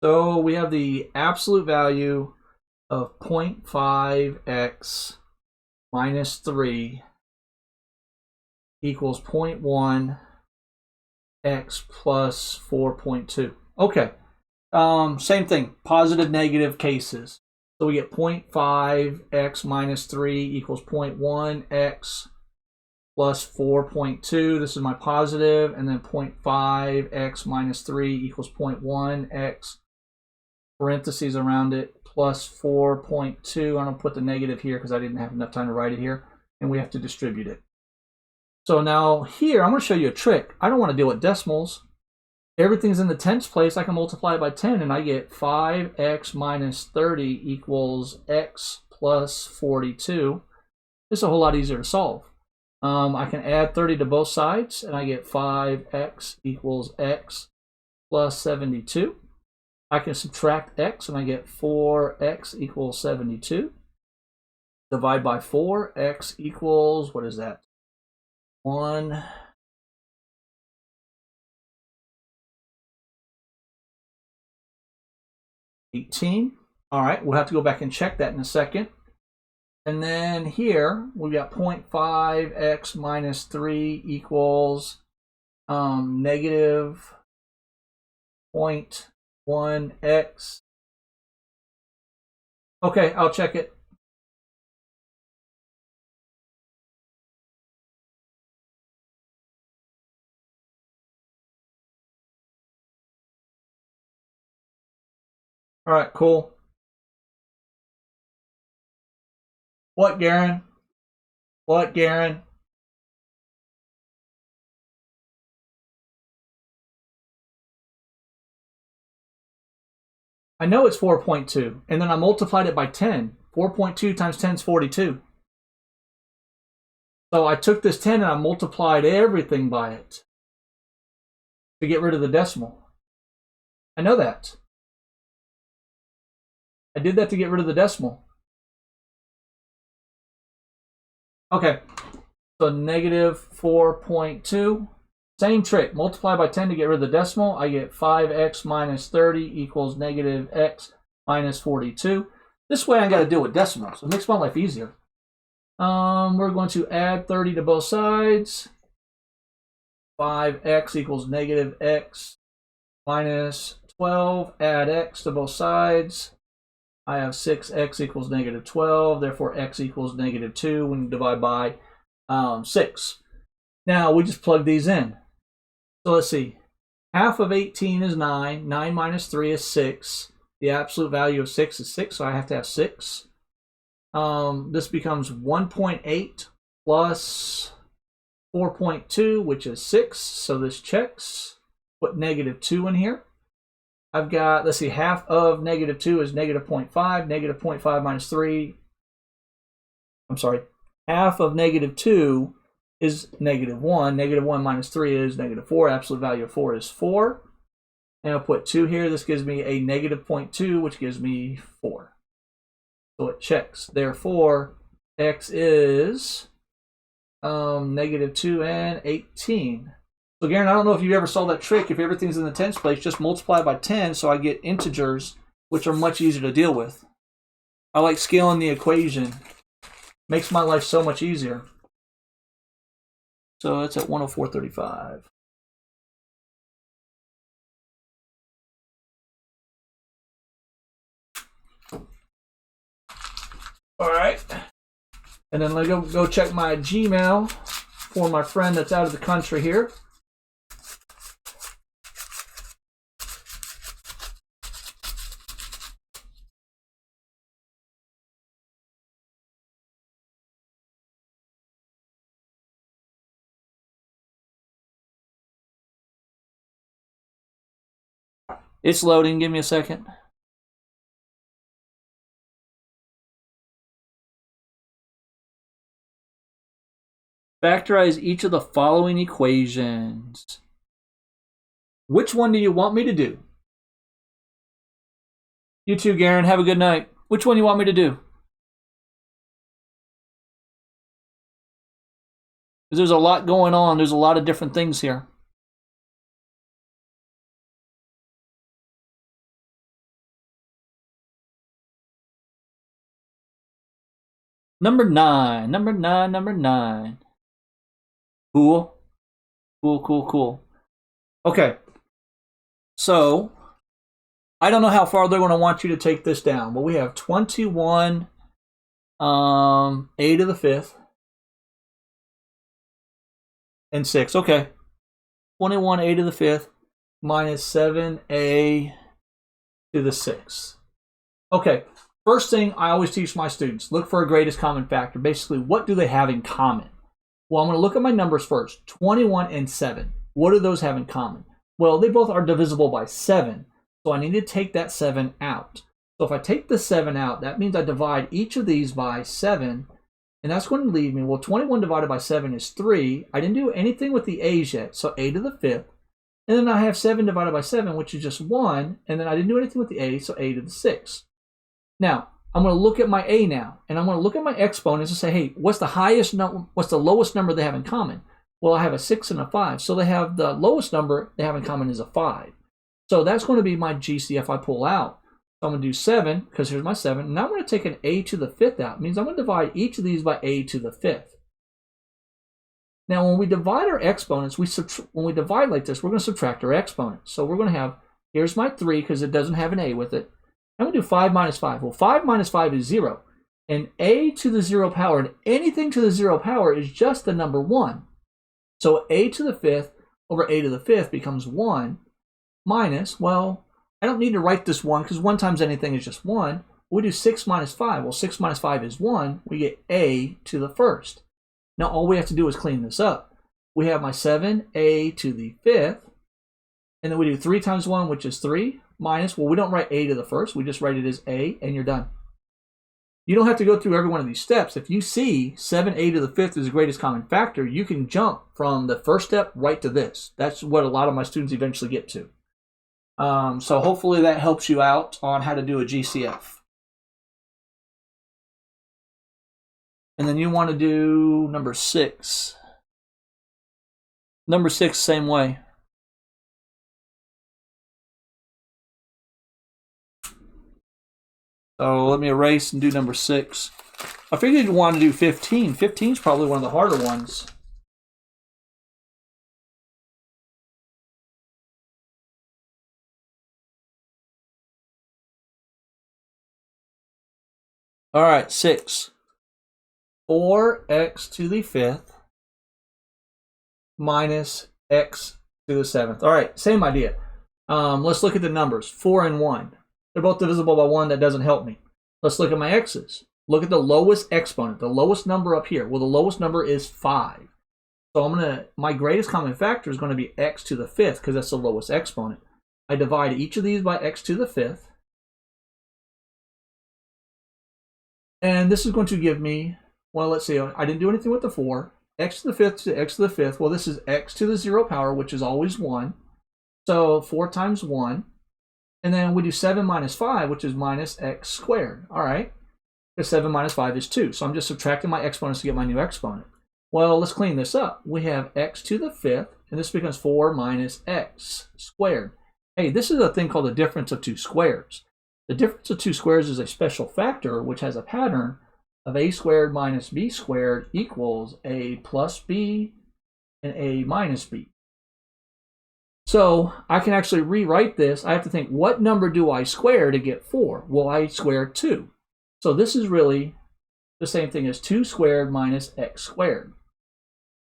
So we have the absolute value of 0.5x minus 3 equals 0.1 x plus 4.2. Okay. Same thing. Positive, negative cases. So we get 0.5 x minus 3 equals 0.1 x plus 4.2. This is my positive. And then 0.5 x minus 3 equals 0.1 x, parentheses around it, plus 4.2. I'm going to put the negative here because I didn't have enough time to write it here. And we have to distribute it. So now here, I'm going to show you a trick. I don't want to deal with decimals. Everything's in the tens place. I can multiply it by 10, and I get 5x minus 30 equals x plus 42. It's a whole lot easier to solve. I can add 30 to both sides, and I get 5x equals x plus 72. I can subtract x, and I get 4x equals 72. Divide by 4, x equals, what is that? 1. 18. All right, we'll have to go back and check that in a second. And then here we got 0.5x minus 3 equals negative 0.1x. Okay, I'll check it. All right, cool. What, Garen? What, Garen? I know it's 4.2, and then I multiplied it by 10. 4.2 times 10 is 42. So I took this 10 and I multiplied everything by it to get rid of the decimal. I know that. I did that to get rid of the decimal. Okay, so negative 4.2. Same trick. Multiply by 10 to get rid of the decimal. I get 5x minus 30 equals negative x minus 42. This way I got to deal with decimals. It makes my life easier. We're going to add 30 to both sides. 5x equals negative x minus 12. Add x to both sides. I have 6x equals negative 12. Therefore, x equals negative 2 when you divide by 6. Now, we just plug these in. So let's see. Half of 18 is 9. 9 minus 3 is 6. The absolute value of 6 is 6, so I have to have 6. This becomes 1.8 plus 4.2, which is 6. So this checks. Put negative 2 in here. I've got, let's see, half of negative 2 is negative 0.5. Negative 0.5 minus 3. I'm sorry. Half of negative 2 is negative 1. Negative 1 minus 3 is negative 4. Absolute value of 4 is 4. And I'll put 2 here. This gives me a negative 0.2, which gives me 4. So it checks. Therefore, x is negative 2 and 18. So, Garen, I don't know if you ever saw that trick. If everything's in the tens place, just multiply by 10 so I get integers, which are much easier to deal with. I like scaling the equation. Makes my life so much easier. So it's at 104.35. All right. And then let me go check my Gmail for my friend that's out of the country here. It's loading. Give me a second. Factorize each of the following equations. Which one do you want me to do? You too, Garen. Have a good night. Which one do you want me to do? Because there's a lot going on. There's a lot of different things here. Number 9. Number 9. Number 9. Cool. Cool, cool, cool. Okay. So, I don't know how far they're going to want you to take this down, but we have 21 a to the 5th and 6. Okay. 21 a to the 5th minus 7a to the 6th. Okay. First thing I always teach my students, look for a greatest common factor. Basically, what do they have in common? Well, I'm going to look at my numbers first. 21 and 7. What do those have in common? Well, they both are divisible by 7. So I need to take that 7 out. So if I take the 7 out, that means I divide each of these by 7. And that's going to leave me, well, 21 divided by 7 is 3. I didn't do anything with the a's yet, so a to the 5th. And then I have 7 divided by 7, which is just 1. And then I didn't do anything with the a, so a to the 6th. Now, I'm going to look at my a now, and I'm going to look at my exponents and say, hey, what's the lowest number they have in common? Well, I have a 6 and a 5, so they have the lowest number they have in common is a 5. So that's going to be my GCF I pull out. So I'm going to do 7, because here's my 7. Now I'm going to take an a to the 5th out. It means I'm going to divide each of these by a to the 5th. Now, when we divide our exponents, when we divide like this, we're going to subtract our exponents. So we're going to have, here's my 3, because it doesn't have an a with it. I'm going to do 5 minus 5. Well, 5 minus 5 is 0. And a to the 0 power, and anything to the 0 power is just the number 1. So a to the 5th over a to the 5th becomes 1 minus, well, I don't need to write this 1 because 1 times anything is just 1. We do 6 minus 5. Well, 6 minus 5 is 1. We get a to the 1st. Now, all we have to do is clean this up. We have my 7a to the 5th. And then we do 3 times 1, which is 3, minus, well, we don't write a to the 1st. We just write it as a, and you're done. You don't have to go through every one of these steps. If you see 7a to the 5th is the greatest common factor, you can jump from the first step right to this. That's what a lot of my students eventually get to. So hopefully that helps you out on how to do a GCF. And then you want to do number 6. Number 6, same way. So let me erase and do number 6. I figured you'd want to do 15. 15 is probably one of the harder ones. All right, 6. 4x to the 5th minus x to the 7th. All right, same idea. Let's look at the numbers, 4 and 1. They're both divisible by 1. That doesn't help me. Let's look at my x's. Look at the lowest exponent, the lowest number up here. Well, the lowest number is 5. So my greatest common factor is going to be x to the 5th because that's the lowest exponent. I divide each of these by x to the 5th. And this is going to give me, well, let's see, I didn't do anything with the 4. X to the 5th to x to the 5th. Well, this is x to the 0 power, which is always 1. So 4 times 1. And then we do 7 minus 5, which is minus x squared. All right. Because 7 minus 5 is 2. So I'm just subtracting my exponents to get my new exponent. Well, let's clean this up. We have x to the 5th, and this becomes 4 minus x squared. Hey, this is a thing called the difference of two squares. The difference of two squares is a special factor which has a pattern of a squared minus b squared equals a plus b and a minus b. So I can actually rewrite this. I have to think, what number do I square to get 4? Well, I square 2. So this is really the same thing as 2 squared minus x squared,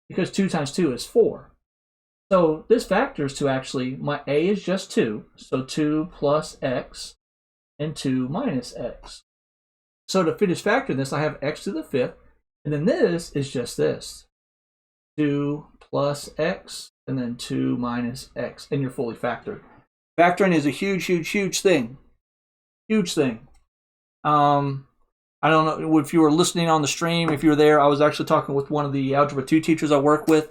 because 2 times 2 is 4. So this factors to actually, my a is just 2, so 2 plus x and 2 minus x. So to finish factoring this, I have x to the 5th, and then this is just this. 2 plus x, and then 2 minus x, and you're fully factored. Factoring is a huge, huge, huge thing. Huge thing. I don't know if you were listening on the stream, if you were there, I was actually talking with one of the Algebra 2 teachers I work with,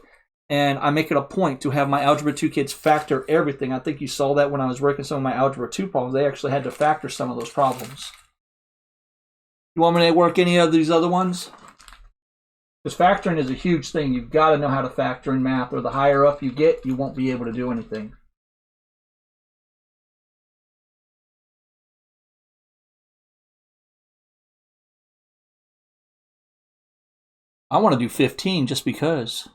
and I make it a point to have my Algebra 2 kids factor everything. I think you saw that when I was working some of my Algebra 2 problems. They actually had to factor some of those problems. You want me to work any of these other ones? Because factoring is a huge thing. You've got to know how to factor in math, or the higher up you get, you won't be able to do anything. I want to do 15 just because.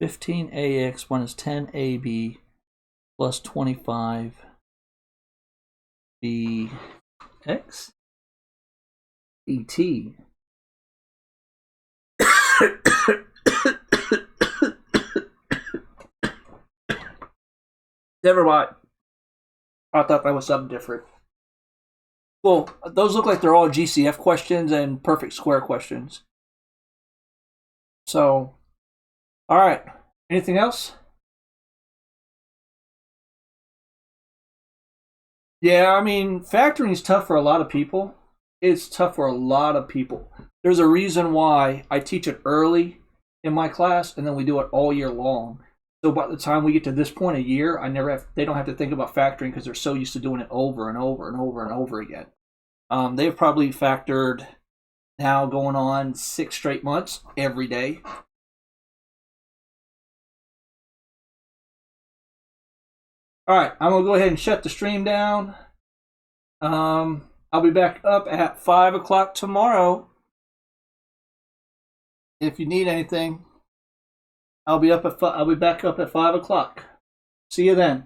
(15ax minus 10ab plus 25bx et). Never mind. I thought that was something different. Well, those look like they're all GCF questions and perfect square questions. So, all right. Anything else? Yeah, I mean, factoring is tough for a lot of people. It's tough for a lot of people. There's a reason why I teach it early in my class, and then we do it all year long. So by the time we get to this point a year, they don't have to think about factoring because they're so used to doing it over and over and over and over again. They've probably factored now going on 6 straight months every day. All right, I'm going to go ahead and shut the stream down. I'll be back up at 5 o'clock tomorrow. If you need anything, I'll be back up at 5 o'clock. See you then.